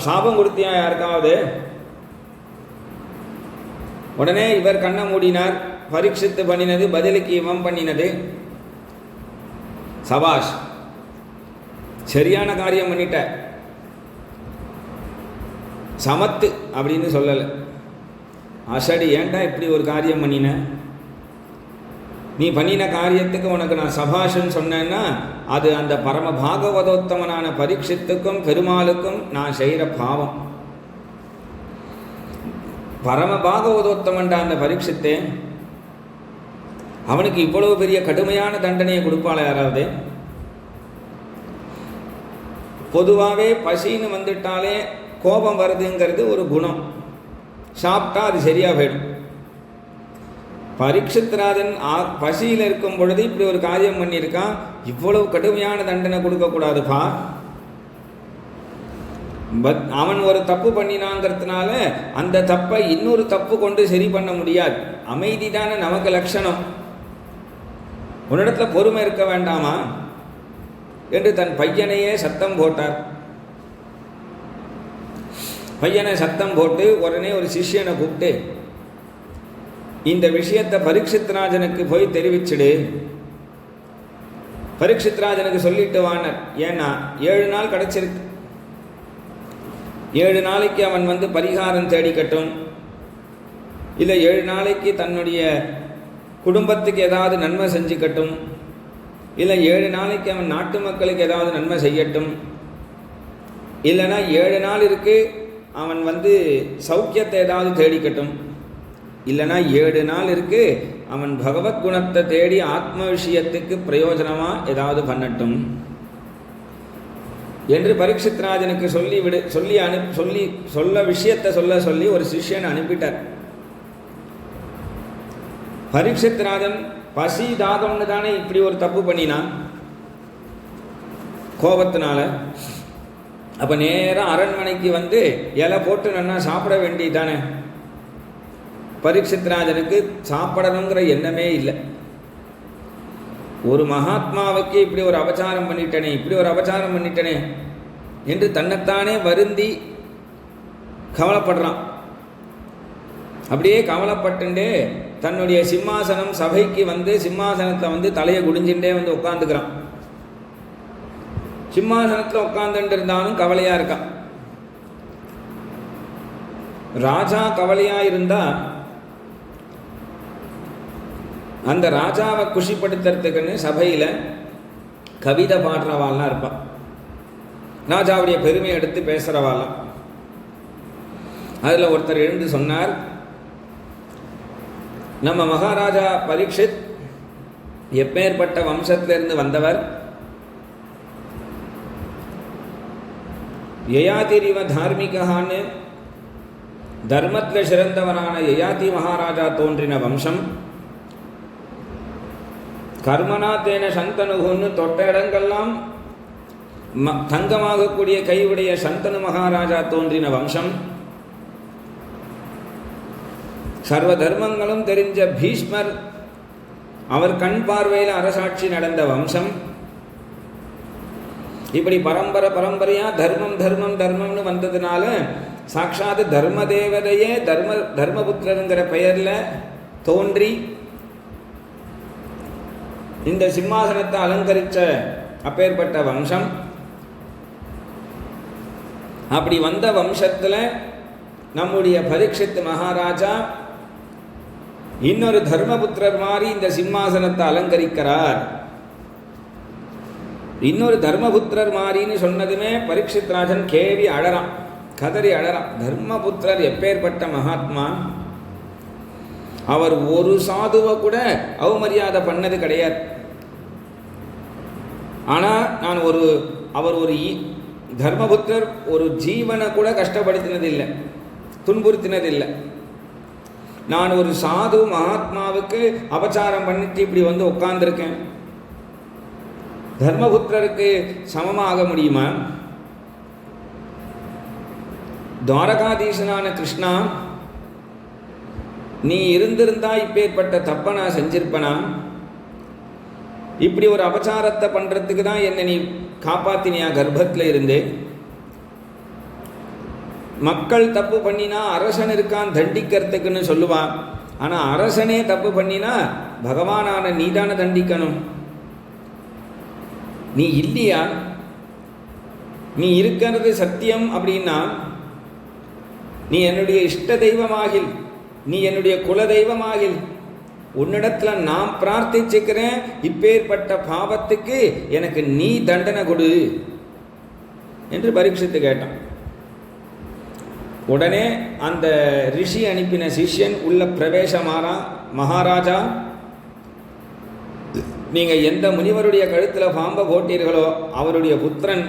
சாபம் கொடுத்தியா யாருக்காவது? உடனே இவர் கண்ணை மூடினார். பரீட்சித்து பண்ணினது பதிலுக்கு இவன் பண்ணினது. சபாஷ், சரியான காரியம் பண்ணிட்ட, சமத்து அப்படின்னு சொல்லலை. அசடி, ஏன்டா இப்படி ஒரு காரியம் பண்ணின? நீ பண்ணின காரியத்துக்கு உனக்கு நான் சபாஷன்னு சொன்னேன்னா அது அந்த பரம பாகவதோத்தமனான பரீட்சித்துக்கும் பெருமாளுக்கும் நான் செய்கிற பாவம். பரம பாகவதோத்தமன்டா அந்த பரீட்சித்தே, அவனுக்கு இவ்வளவு பெரிய கடுமையான தண்டனையை கொடுப்பாளா யாராவது? பொதுவாகவே பசின்னு வந்துட்டாலே கோபம் வருதுங்கிறது ஒரு குணம். சாப்பிட்டா அது சரியாக போயிடும். பரீட்சித்ராஜன் பசியில் இருக்கும் பொழுது இப்படி ஒரு காரியம் பண்ணியிருக்கான். இவ்வளவு கடுமையான தண்டனை கொடுக்கக்கூடாதுப்பா. அவன் ஒரு தப்பு பண்ணினாங்கிறதுனால அந்த தப்பை இன்னொரு தப்பு கொண்டு சரி பண்ண முடியாது. அமைதி தானே நமக்கு லட்சணம். உன்னிடத்துல பொறுமை இருக்க வேண்டாமா என்று தன் பையனையே சத்தம் போட்டார். பையனை சத்தம் போட்டு உடனே ஒரு சிஷ்யனை கூப்பிட்டு, இந்த விஷயத்தை பரீட்சித்ராஜனுக்கு போய் தெரிவிச்சிடு, பரீட்சித்ராஜனுக்கு சொல்லிட்டு வானர். ஏன்னா 7 நாள் கிடைச்சிருக்கு. 7 நாளைக்கு அவன் பரிகாரம் தேடிக்கட்டும், இல்லை 7 நாளைக்கு தன்னுடைய குடும்பத்துக்கு ஏதாவது நன்மை செஞ்சுக்கட்டும், இல்லை 7 நாளைக்கு அவன் நாட்டு மக்களுக்கு ஏதாவது நன்மை செய்யட்டும், இல்லைன்னா 7 நாள் இருக்கு அவன் சௌக்கியத்தை ஏதாவது தேடிக்கட்டும், இல்லைனா 7 நாள் இருக்கு அவன் பகவத் குணத்தை தேடி ஆத்ம விஷயத்துக்கு பிரயோஜனமாக ஏதாவது பண்ணட்டும் என்று பரீட்சித்ராஜனுக்கு சொல்ல விஷயத்தை சொல்லி ஒரு சிஷ்யனை அனுப்பிட்டார். பரீட்சித்ராஜன் பசி தாகம்னு தானே இப்படி ஒரு தப்பு பண்ணினான் கோபத்தினால. அப்போ நேராக அரண்மனைக்கு இலை போட்டு நன்னா சாப்பிட வேண்டியது தானே. பரீட்சித்ராஜனுக்கு சாப்பிடணுங்கிற எண்ணமே இல்லை. ஒரு மகாத்மாவுக்கு இப்படி ஒரு அபச்சாரம் பண்ணிட்டனே என்று தன்னைத்தானே வருந்தி கவலைப்படுறான். அப்படியே கவலைப்பட்டுண்டே தன்னுடைய சிம்மாசனம் சபைக்கு சிம்மாசனத்தில் தலையை குடிஞ்சுட்டே உட்காந்துக்கிறான். சிம்மாசனத்தில் உட்காந்துட்டு இருந்தாலும் கவலையாக இருக்கான். ராஜா கவலையாக இருந்தால் அந்த ராஜாவை குஷிப்படுத்துறதுக்குன்னு சபையில் கவிதை பாடுறவாள்லாம் இருப்பாள், ராஜாவுடைய பெருமையை எடுத்து பேசுகிறவாள்லாம். அதில் ஒருத்தர் எழுந்து சொன்னார், நம்ம மகாராஜா பரீட்சித் எப்பேற்பட்ட வம்சத்திலிருந்து வந்தவர், யயாதிரிவ தார்மிகான்னு தர்மத்தில் சிறந்தவனான யயாதி மகாராஜா தோன்றின வம்சம். கர்மனா தேன சந்தனுகுன்னு தொட்ட இடங்கள்லாம் தங்கமாகக்கூடிய கைவுடைய சந்தனு மகாராஜா தோன்றின வம்சம். சர்வ தர்மங்களும் தெரிஞ்ச பீஷ்மர் அவர் கண் பார்வையில் அரசாட்சி நடந்த வம்சம். இப்படி பரம்பரையா தர்மம் தர்மம் தர்மம்னு வந்ததுனால சாட்சாத் தர்ம தேவதையே தர்மபுத்திரங்கிற பெயர்ல தோன்றி இந்த சிம்மாசனத்தை அலங்கரிச்ச அப்பேற்பட்ட வம்சம். அப்படி வந்த வம்சத்துல நம்முடைய பரீட்சித் மகாராஜா இன்னொரு தர்மபுத்திரர் மாதிரி இந்த சிம்மாசனத்தை அலங்கரிக்கிறார். இன்னொரு தர்மபுத்திரர் மாதிரின்னு சொன்னதுமே பரீட்சித் ராஜன் கேவி அழறான், கதறி அழறான். தர்மபுத்திரர் எப்பேற்பட்ட மகாத்மா, அவர் ஒரு சாதுவை கூட அவமரியாதை பண்ணது கிடையாது. ஆனால் அவர் ஒரு தர்மபுத்திரர் ஒரு ஜீவனை கூட கஷ்டப்படுத்தினதில்லை, துன்புறுத்தினதில்லை. நான் ஒரு சாது மகாத்மாவுக்கு அபச்சாரம் பண்ணிட்டு இப்படி வந்து உட்கார்ந்துருக்கேன், தர்மபுத்திரருக்கு சமமாக முடியுமா? துவாரகாதீசனான கிருஷ்ணா, நீ இருந்திருந்தா இப்பேற்பட்ட தப்ப நான் செஞ்சிருப்பனா? இப்படி ஒரு அபச்சாரத்தை பண்றதுக்கு தான் என்னை நீ காப்பாத்தினியா கர்ப்பத்தில் இருந்து? மக்கள் தப்பு பண்ணினா அரசன் இருக்கான் தண்டிக்கிறதுக்குன்னு சொல்லுவான். ஆனால் அரசனே தப்பு பண்ணினா பகவானான நீதான தண்டிக்கணும். நீ இல்லையா? நீ இருக்கிறது சத்தியம் அப்படின்னா நீ என்னுடைய இஷ்ட தெய்வமாகில், நீ என்னுடைய குல தெய்வமாகில், உன்னிடத்துல நான் பிரார்த்திச்சுக்கிறேன், இப்பேற்பட்ட பாவத்துக்கு எனக்கு நீ தண்டனை கொடு என்று பரீட்சித்து கேட்டான். உடனே அந்த ரிஷி அனுப்பின சிஷ்யன் உள்ள பிரவேசமானா, மகாராஜா, நீங்க எந்த முனிவருடைய கழுத்துல பாம்பை போட்டீர்களோ அவருடைய புத்திரன்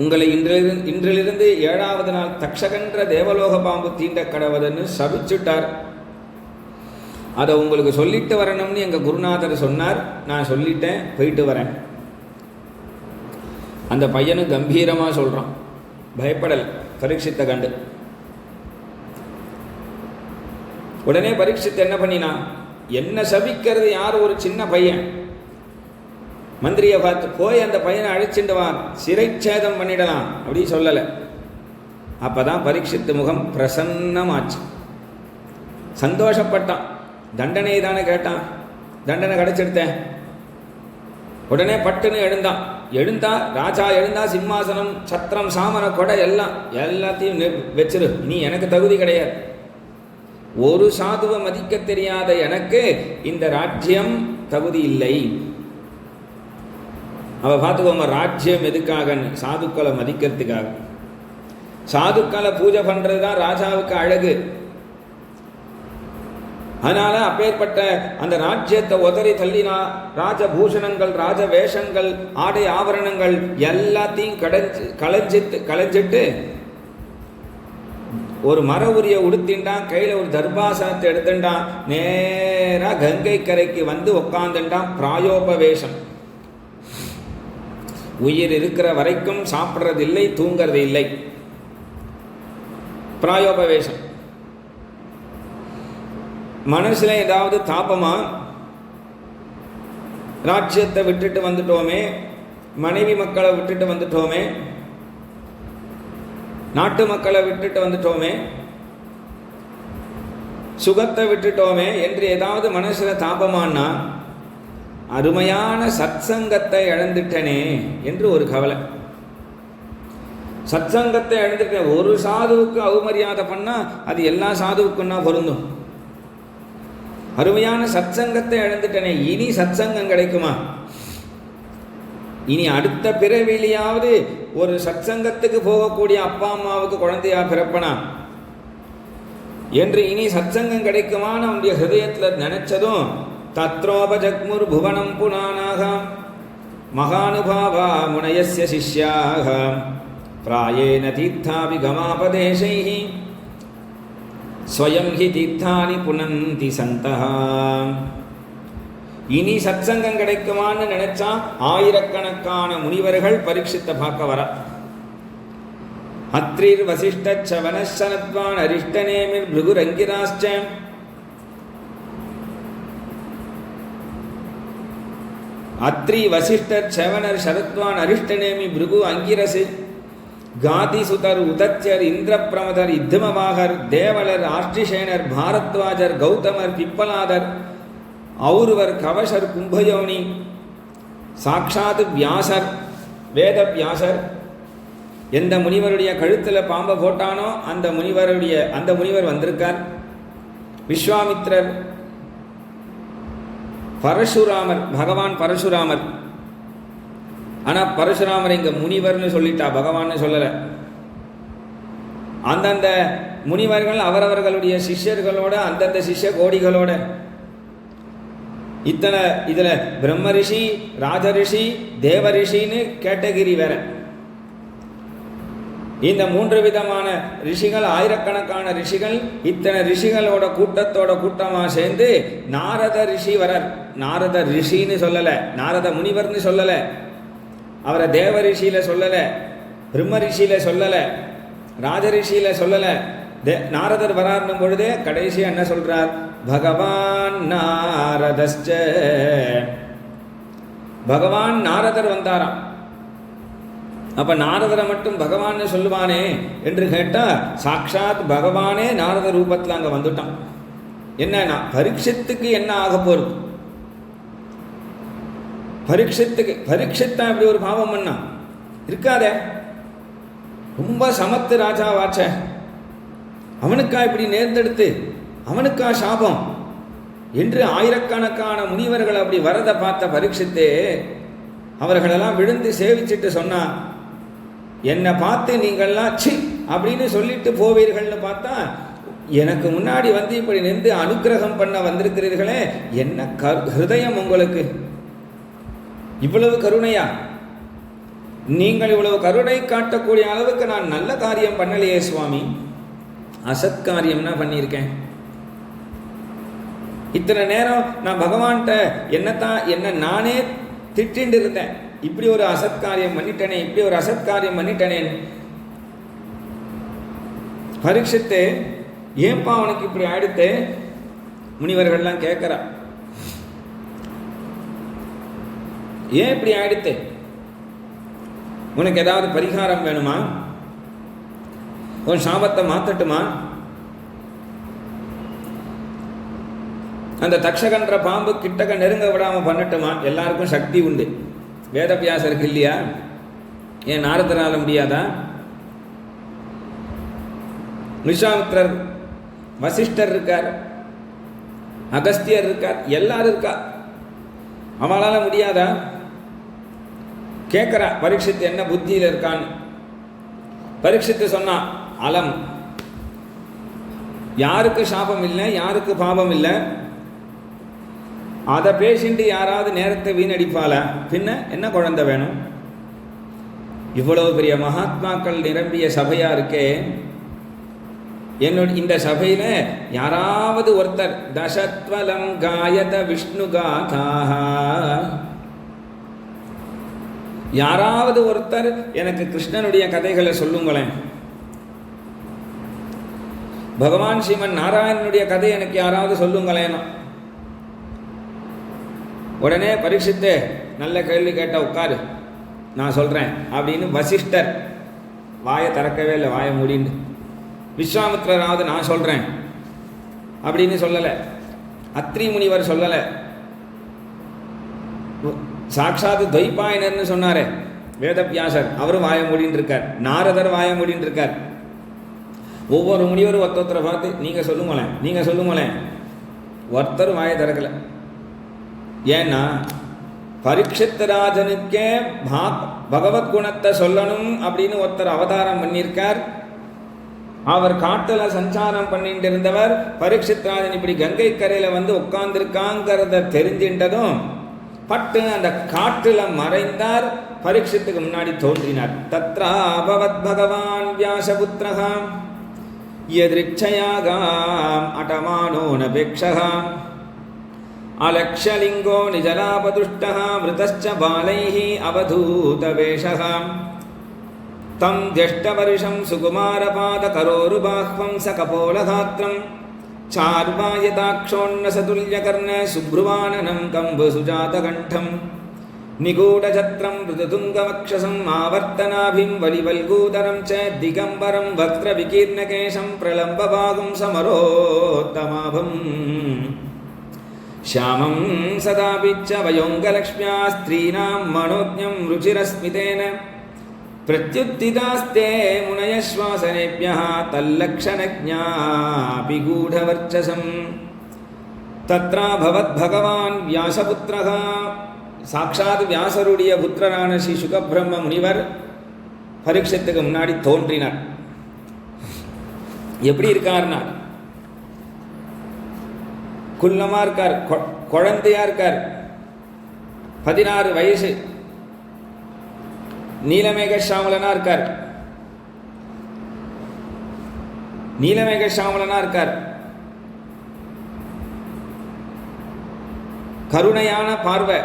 உங்களை இன்றிலிருந்து 7வது நாள் தக்ஷகன்ற தேவலோக பாம்பு தீண்ட கடவுதுன்னு சபிச்சுட்டார். அதை உங்களுக்கு சொல்லிட்டு வரணும்னு எங்க குருநாதர் சொன்னார். நான் சொல்லிட்டேன், போயிட்டு வரேன். அந்த பையனும் கம்பீரமா சொல்றான், பயப்படல் பரீட்சித்தை கண்டு. உடனே பரீட்சித்து என்ன பண்ணினா, என்ன சபிக்கிறது யார்? ஒரு சின்ன பையன். மந்திரியை பார்த்து போய் அந்த பையனை அழைச்சிட்டு வா, சிறைச்சேதம் பண்ணிடலாம் அப்படி சொல்லலை. அப்பதான் பரீட்சித்து முகம் பிரசன்னமாச்சு, சந்தோஷப்பட்டான். தண்டனை தானே கேட்டான், தண்டனை கிடைச்சிடுத்தேன். உடனே பட்டுன்னு எழுந்தா ராஜா எழுந்தா, சிம்மாசனம் சத்திரம் சாமர கொடை எல்லாத்தையும் வச்சிரு, நீ எனக்கு தகுதி கிடையாது. ஒரு சாதுவை மதிக்க தெரியாத எனக்கு இந்த ராஜ்யம் தகுதி இல்லை. அவ பார்த்துக்கோங்க, ராஜ்யம் எதுக்காகன்னு? சாதுக்களை மதிக்கிறதுக்காக. சாதுக்களை பூஜை பண்றதுதான் ராஜாவுக்கு அழகு. அதனால அப்பேற்பட்ட அந்த ராஜ்யத்தை உதறி தள்ளினா, ராஜபூஷணங்கள், ராஜ வேஷங்கள், ஆடை ஆபரணங்கள் எல்லாத்தையும் களைஞ்சிட்டு ஒரு மர உரிய உடுத்தின்டான், கையில் ஒரு தர்பாசனத்தை எடுத்துட்டான், நேராக கங்கை கரைக்கு வந்து உட்காந்துட்டான். பிராயோபவேஷம். உயிர் இருக்கிற வரைக்கும் சாப்பிட்றது இல்லை, தூங்கிறது இல்லை. பிராயோபவேஷம். மனசுல ஏதாவது தாபமா? ராஜ்யத்தை விட்டுட்டு வந்துட்டோமே, மனைவி மக்களை விட்டுட்டு வந்துட்டோமே, நாட்டு மக்களை விட்டுட்டு வந்துட்டோமே, சுகத்தை விட்டுட்டோமே என்று ஏதாவது மனசுல தாபமானா, அருமையான சத்சங்கத்தை இழந்துட்டனே என்று ஒரு கவலை. சத்சங்கத்தை இழந்துட்டேன். ஒரு சாதுவுக்கு அவமரியாதை பண்ணா அது எல்லா சாதுவுக்குன்னா பொருந்தும். அருமையான சத்சங்கத்தை இழந்துட்டனே, இனி சத்சங்கம் கிடைக்குமா? இனி அடுத்த பிறவிலையாவது ஒரு சத்சங்கத்துக்கு போகக்கூடிய அப்பா அம்மாவுக்கு குழந்தையா பிறப்பனா என்று இனி சத்சங்கம் கிடைக்குமான அவனுடைய ஹிருதயத்தில் நினைச்சதும் தத்ரோபஜக்முர் புவனம் புனானாக மகானுபாவா முனயஸ்ய சிஷ்யாக பிராயேன தீர்த்தாபிகமாபதேசைஹி ஸ்வயம் ஹி தீர்த்தானி புனந்தி சந்தஹ. இனி சத்சங்கம் கிடைக்குமான்னு நினைச்சா ஆயிரக்கணக்கான முனிவர்கள் பரீட்சித்த பார்க்க வர. அத்ரிர் வசிஷ்ட சவனசனத்வான் அரிஷ்டநேமிர் பிருகுரங்கிராஸ்ச அத்ரி வசிஷ்டர் சவனர் சரத்வான் அரிஷ்டநேமி பிருகு அங்கிரசி காதி சுதர் உதத்யர் இந்திரபிரமதர் இத்துமவாகர் தேவலர் ஆஷ்டிசேனர் பாரத்வாஜர் கௌதமர் பிப்பலாதர் ஔருவர் கவசர் கும்பயோனி சாட்சாத் வியாசர் வேத வியாசர் எந்த முனிவருடைய கழுத்தில் பாம்பை போட்டானோ அந்த முனிவர் வந்திருக்கார். விஸ்வாமித்ரர், பரசுராமர், பகவான் பரசுராமர். ஆனால் பரசுராமர் இங்கே முனிவர்னு சொல்லிட்டா, பகவான்னு சொல்லலை. அந்தந்த முனிவர்கள் அவரவர்களுடைய சிஷ்யர்களோட அந்தந்த சிஷ்ய கோடிகளோட இத்தனை இதில் பிரம்ம ரிஷி, ராஜ ரிஷி, தேவ ரிஷின்னு கேட்டகிரி வேற. இந்த 3 விதமான ரிஷிகள், ஆயிரக்கணக்கான ரிஷிகள், இத்தனை ரிஷிகளோட கூட்டத்தோட கூட்டமாக சேர்ந்து நாரத ரிஷி வரார். நாரத ரிஷின்னு சொல்லலை, நாரத முனிவர்னு சொல்லலை, அவரை தேவ ரிஷியில சொல்லலை, பிரம்ம ரிஷியில சொல்லலை, ராஜ ரிஷியில சொல்லலை. நாரதர் வரார்னும் பொழுதே கடைசி என்ன சொல்றார்? பகவான் நாரதஸ்ச, பகவான் நாரதர் வந்தாராம். அப்ப நாரதரை மட்டும் பகவான்னு சொல்லுவானே என்று கேட்டா, சாட்சாத் பகவானே நாரத ரூபத்தில் அங்க வந்துட்டான். என்னன்னா பரீட்சித்துக்கு என்ன ஆக போறது? பரீட்சித்தா இப்படி ஒரு பாவம் பண்ணா இருக்காதே, ரொம்ப சமத்து ராஜாவாச்ச, அவனுக்கா இப்படி நேர்ந்தெடுத்து, அவனுக்கா சாபம் என்று ஆயிரக்கணக்கான முனிவர்கள் அப்படி வரதை பார்த்த பரீட்சித்தே அவர்களெல்லாம் விழுந்து சேவிச்சுட்டு சொன்னா, என்னை பார்த்து நீங்கள்லாம் சி அப்படின்னு சொல்லிட்டு போவீர்கள்னு பார்த்தா, எனக்கு முன்னாடி வந்து இப்படி நின்று அனுக்கிரகம் பண்ண வந்திருக்கிறீர்களே, என்ன ஹிருதயம் உங்களுக்கு, இவ்வளவு கருணையா? நீங்கள் இவ்வளவு கருணை காட்டக்கூடிய அளவுக்கு நான் நல்ல காரியம் பண்ணலையே சுவாமி, அசத்காரியம்னா பண்ணியிருக்கேன். இத்தனை நேரம் நான் பகவான்கிட்ட என்ன நானே திட்டின்னு இருந்தேன், இப்படி ஒரு அசத்காரியம் பண்ணிட்டனே, இப்படி ஒரு அசத்காரியம் பண்ணிட்டனேன். பரீட்சித்து ஏன்பா அவனுக்கு இப்படி ஆயிடுத்து? முனிவர்கள்லாம் கேட்கிறா, ஏன் இப்படி ஆயிடுத்து? உனக்கு ஏதாவது பரிகாரம் வேணுமா? உன் சாபத்தை மாத்தட்டுமா? அந்த தக்ஷகன்ற பாம்பு கிட்டக்க நெருங்க விடாம பண்ணட்டுமா? எல்லாருக்கும் சக்தி உண்டு, வேதவியாசருக்கு இல்லையா? ஏன் நாரதரால முடியாதா? விஸ்வாமித்ரர், வசிஷ்டர் இருக்கார், அகஸ்தியர் இருக்கார், எல்லாரும் இருக்கா, அவளால முடியாதா? கேட்கிறா பரீட்சித்து என்ன புத்தியில் இருக்கான்னு. பரீட்சித்து சொன்னா, அலம், யாருக்கு சாபம் இல்லை, யாருக்கு பாபம் இல்லை, அதை பேசிட்டு யாராவது நேரத்தை வீணடிப்பால? பின்ன என்ன குழந்தை வேணும்? இவ்வளவு பெரிய மகாத்மாக்கள் நிரம்பிய சபையா இருக்கே, என்னுடைய இந்த சபையில யாராவது ஒருத்தர் தசத்வலம் காயத விஷ்ணு காதாக, யாராவது ஒருத்தர் எனக்கு கிருஷ்ணனுடைய கதைகளை சொல்லுங்களேன், பகவான் ஸ்ரீமன் நாராயணனுடைய கதை எனக்கு யாராவது சொல்லுங்களேன். உடனே பரீட்சித்து, நல்ல கேள்வி கேட்ட, உட்காரு நான் சொல்றேன் அப்படின்னு வசிஷ்டர் வாயை திறக்கவே இல்லை, வாயை மூடின்னு. விஸ்வாமித்ரராவது நான் சொல்றேன் அப்படின்னு சொல்லலை, அத்ரி முனிவர் சொல்லலை, சாட்சாத் துவைபாயனர்னு சொன்னாரே வேதவியாசர், அவரும் வாய மூடின்னு இருக்கார், நாரதர் வாய மூடின்னு இருக்கார். ஒவ்வொரு முனிவரும் ஒருத்தரை பார்த்து நீங்க சொல்லுங்களேன், ஒருத்தரும் வாயை திறக்கலை. ஏன்னா பரீட்சித் ராஜனுக்கே பகவத் குணத்தை சொல்லணும் அப்படின்னு ஒருத்தர் அவதாரம் பண்ணியிருக்கார். அவர் காட்டுல சஞ்சாரம் பண்ணிட்டு இருந்தவர். பரீட்சித் ராஜன் இப்படி கங்கை கரையில வந்து உட்கார்ந்துருக்காங்கிறத தெரிஞ்சின்றதும் பட்டு அந்த காட்டுல மறைந்தார். பரீட்சித்துக்கு முன்னாடி தோன்றினார். தத்ரா பவத் பகவான் வியாசபுத்ரஹாம் யத்ரிச்சயாகாம் அடமானோ நபேக்ஷஹாம் அலக்ஷலிங்கோ நிஜலாபதுஷ்டஹ மிருதஸ்ச பாலைஹ அவதூதவேஷஹாம் தம் ஜஷ்டவர்ஷம் சுகுமாரபாதகரோருபாஹ்வம் சகபோலகாத்ரம் சார்வாயதாக்ஷோன்னசதுல்யகர்ண சுப்ருவானனம் கம்பசுஜாதகண்டம் நிகூடச்சத்ரம் ருதுதுங்கவக்ஷசம் ஆவர்த்தனாபிம் வலிவல்கூதரம் ச திகம்பரம் வக்ரவிகீர்ணகேஷம் பிரலம்பபாகும் சமரோத்தமாபம் ஷியாமம் சதாபிச்ச வயோங்கலக்ஷ்மியா ஸ்திரீனாம் மனோஜ்ஞம் ருச்சிரஸ்மிதேன பிரத்யுத்திதாஸ்தே முனயஸ்வாசனேப்யஹ தல்லக்ஷணஜ்ஞாபி கூடவர்ச்சசம். தத்ரா பவத் பகவான் வியாசபுத்ரஹ, சாட்சாத் வியாசருடைய புத்திரரான ஸ்ரீ சுகபிரம்ம முனிவர் பரீட்சித்துக்கு முன்னாடி தோன்றினார். எப்படி இருக்கார்னா, குள்ளமா இருக்கார், குழந்தையா இருக்கார், 16 வயசு, நீலமேக சாமலனா இருக்கார். நீலமேக சாமலனா இருக்கார். கருணையான பார்வை,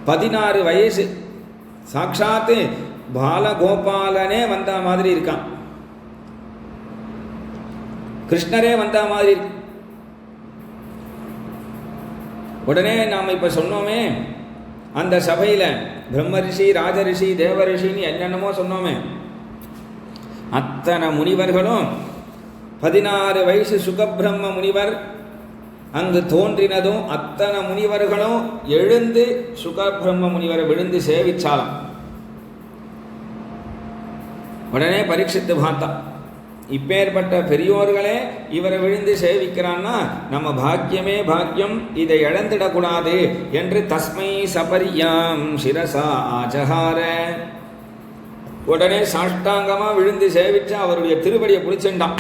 16 வயசு, சாட்சாத்து பாலகோபாலனே வந்த மாதிரி இருக்கான், கிருஷ்ணரே வந்த மாதிரி இருக்கு. உடனே நாம் இப்ப சொன்னோமே, அந்த சபையில பிரம்மரிஷி, ராஜரிஷி, தேவரிஷின்னு என்னென்னமோ சொன்னோமே, அத்தனை முனிவர்களும் 16 வயசு சுகபிரம்ம முனிவர் அங்கு தோன்றினதும் அத்தனை முனிவர்களும் எழுந்து சுகபிரம்ம முனிவரை விழுந்து சேவிச்சாலாம். உடனே பரீட்சித்து பார்த்தா, இப்பேற்பட்ட பெரியோர்களே இவரை விழுந்து சேவிக்கிறான்னா நம்ம பாக்கியமே பாக்கியம், இதை இழந்திடக்கூடாது என்று தஸ்மை சபரியாம் சிரசா ஆஜஹார. உடனே சாஷ்டாங்கமா விழுந்து சேவிச்சு அவருடைய திருவடியை பிடிச்சுட்டான்.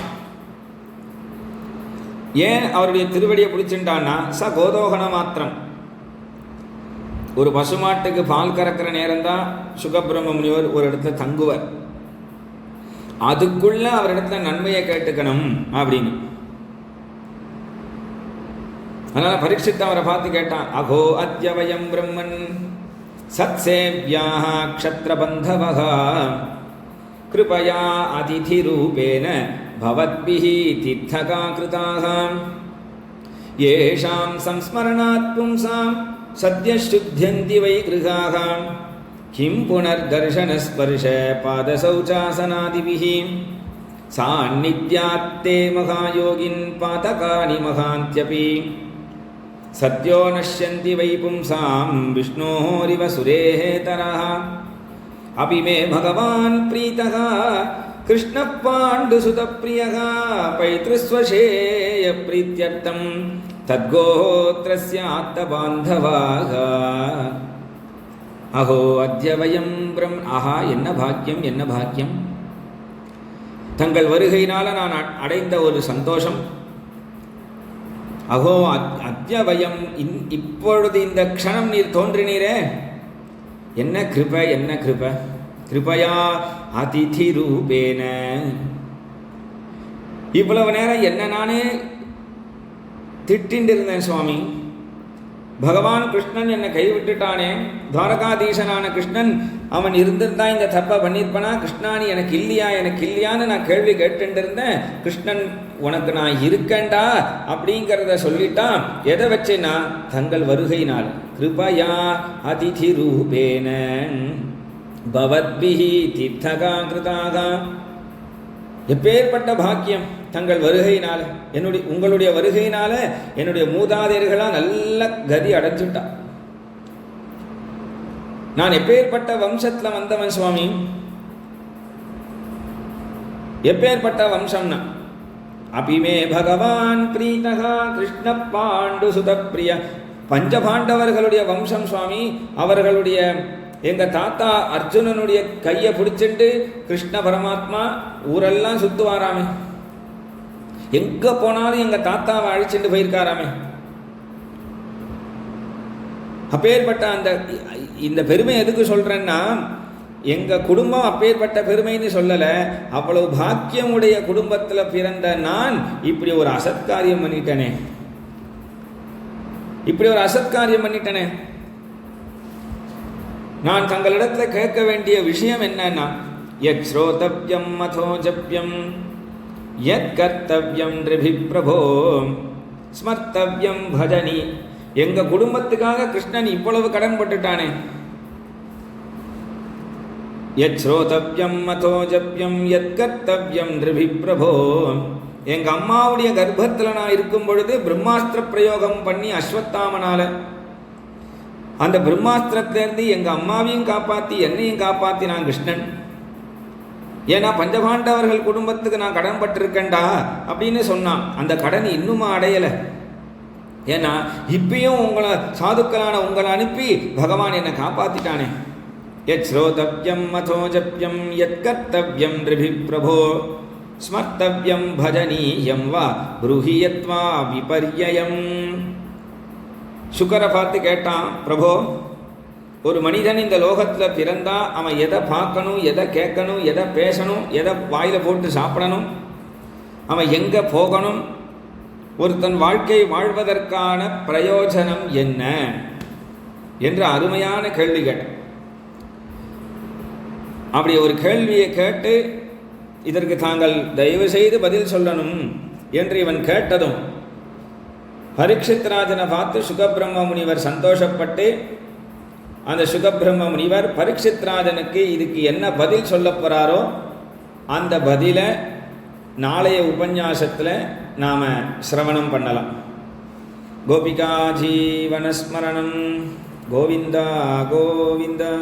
ஏன் அவருடைய திருவடியை பிடிச்சுட்டான்னா, ச கோதோகன மாத்திரம். ஒரு பசுமாட்டுக்கு பால் கறக்கிற நேரம் தான் சுகபிரம்ம முனிவர் ஒரு இடத்துல தங்குவர். அதுக்குள்ள அவரிடத்துல நன்மையை கேட்டுக்கணும் அப்படின்னு. அதனால பரீட்சித்து அவரை பார்த்து கேட்டான், அகோ அத்யவயம் பிரம்மன் சத்சேவ்யாஹ க்ஷத்ரபந்தவஹ கிருபயா அதிதி ரூபேன பவத்பிஹி தீர்த்தகா கிருதாக ஏஷாம் சம்ஸ்மரணாத் பும்சாம் சத்ய சுத்யந்தி வை கிருகாக கிம் புனர்தர்ஷனஸ்பர்ஷ பாதசௌச்சாசனாதிபிஹ சாநித்யாத்தே மகாயோகின் பாதகானி மகாந்த்யபி சத்யோ நஷ்யந்தி வை பும்சாம் விஷ்ணோரிவ சுரேஹ தரஹ அபி மே பகவான் ப்ரீதஹ கிருஷ்ண பாண்டுசுத பிரியஹ பைத்ருஸ்வசேய ப்ரீத்யர்த்தம் தத்கோத்ரஸ்ய ஆத்தபாந்தவாக அஹோ அத்யவயம் பிரம். ஆஹா, என்ன பாக்கியம், என்ன பாக்கியம்! தங்கள் வருகையினால நான் அடைந்த ஒரு சந்தோஷம். அஹோ அத்யவயம், இப்பொழுது இந்த க்ஷணம் நீர் தோன்றினீரே, என்ன கிருபை, என்ன கிருபை! கிருபையா அதிதி ரூபேன. இவ்வளவு நேரம் என்ன நானே திட்டின்னு இருந்தேன் சுவாமி. பகவான் கிருஷ்ணன் என்னை கைவிட்டுட்டானே, துவாரகாதீசனான கிருஷ்ணன் அவன் இருந்திருந்தா இந்த தப்பை பண்ணியிருப்பனா, கிருஷ்ணா நீ எனக்கு இல்லையா, எனக்கு இல்லையான்னு நான் கேள்வி கேட்டுட்டு இருந்தேன். கிருஷ்ணன் உனக்கு நான் இருக்கேன்டா அப்படிங்கிறத சொல்லிட்டான். எதை வச்சேன்னா, தங்கள் வருகையினால். கிருபயா அதிதி ரூபேன பவத்பிஹி தீர்த்தகா கிருதாக. எப்பேற்பட்ட பாக்கியம் தங்கள் வருகையினால, உங்களுடைய வருகையினால என்னுடைய மூதாதையர்களா நல்ல கதி அடைஞ்சுட்டா. நான் எப்பேற்பட்ட வம்சத்துல வந்தவன் சுவாமி, எப்பேற்பட்ட வம்சம்னா அபிமே பகவான் பிரீதகா கிருஷ்ண பாண்டு சுதப்பிரிய. பஞ்சபாண்டவர்களுடைய வம்சம் சுவாமி. அவர்களுடைய எங்கள் தாத்தா அர்ஜுனனுடைய கையை பிடிச்சிட்டு கிருஷ்ண பரமாத்மா ஊரெல்லாம் சுற்றுவாராமே. எங்கே போனாலும் எங்கள் தாத்தாவை அழிச்சுட்டு போயிருக்காராமே. அப்பேற்பட்ட இந்த பெருமை எதுக்கு சொல்கிறேன்னா, எங்கள் குடும்பம் அப்பேற்பட்ட பெருமைன்னு சொல்லலை. அவ்வளவு பாக்கியமுடைய குடும்பத்தில் பிறந்த நான் இப்படி ஒரு அசத்காரியம் பண்ணிட்டேனே, நான் தங்களிடத்தில் கேட்க வேண்டிய விஷயம் என்னன்னா, யத் ஸ்ரோதவ்யம் மதோ ஜப்யம் யத் கர்த்தவ்யம் ரிபி பிரபோ ஸ்மர்த்தவ்யம் பஜனி. எங்க குடும்பத்துக்காக கிருஷ்ணன் இவ்வளவு கடன் பட்டுட்டானே. யத் ஸ்ரோதவ்யம் மதோ ஜப்யம் யத் கர்த்தவ்யம் ரிபி பிரபோ. எங்க அம்மாவுடைய கர்ப்பத்தில் நான் இருக்கும் பொழுது பிரம்மாஸ்திர பிரயோகம் பண்ணி அஸ்வத்தாமனால அந்த பிரம்மாஸ்திரத்திலேருந்து எங்கள் அம்மாவையும் காப்பாற்றி என்னையும் காப்பாற்றினான் கிருஷ்ணன். ஏன்னா பஞ்சபாண்டவர்கள் குடும்பத்துக்கு நான் கடன் பட்டிருக்கேன்டா அப்படின்னு சொன்னான். அந்த கடன் இன்னுமா அடையலை. ஏன்னா இப்பயும் உங்களை சாதுக்களான உங்களை அனுப்பி பகவான் என்னை காப்பாற்றிட்டானே. யத் ஸ்ரோதவ்யம் மதோ ஜப்யம் யத் கர்த்தவ்யம் ரிபி பிரபோ ஸ்மர்த்தவ்யம் பஜனீயம் வா ப்ரூஹி யத்வா விபர்யயம். சுகரை பார்த்து கேட்டான், பிரபோ, ஒரு மனிதன் இந்த லோகத்தில் பிறந்தா அவன் எதை பார்க்கணும், எதை கேட்கணும், எதை பேசணும், எதை வாயில் போட்டு சாப்பிடணும், அவன் எங்கே போகணும், ஒருத்தன் வாழ்க்கை வாழ்வதற்கான பிரயோஜனம் என்ன என்ற அருமையான கேள்வி கேட்டான். அப்படி ஒரு கேள்வியை கேட்டு இதற்கு தாங்கள் தயவு செய்து பதில் சொல்லணும் என்று இவன் கேட்டதும் பரீட்சித் ராஜனை பார்த்து சுகபிரம்ம முனிவர் சந்தோஷப்பட்டு அந்த சுகபிரம்ம முனிவர் பரீட்சித் ராஜனுக்கு இதுக்கு என்ன பதில் சொல்ல போகிறாரோ அந்த பதிலை நாளைய உபன்யாசத்தில் நாம் சிரவணம் பண்ணலாம். கோபிகா ஜீவனஸ்மரணம். கோவிந்தா கோவிந்தா.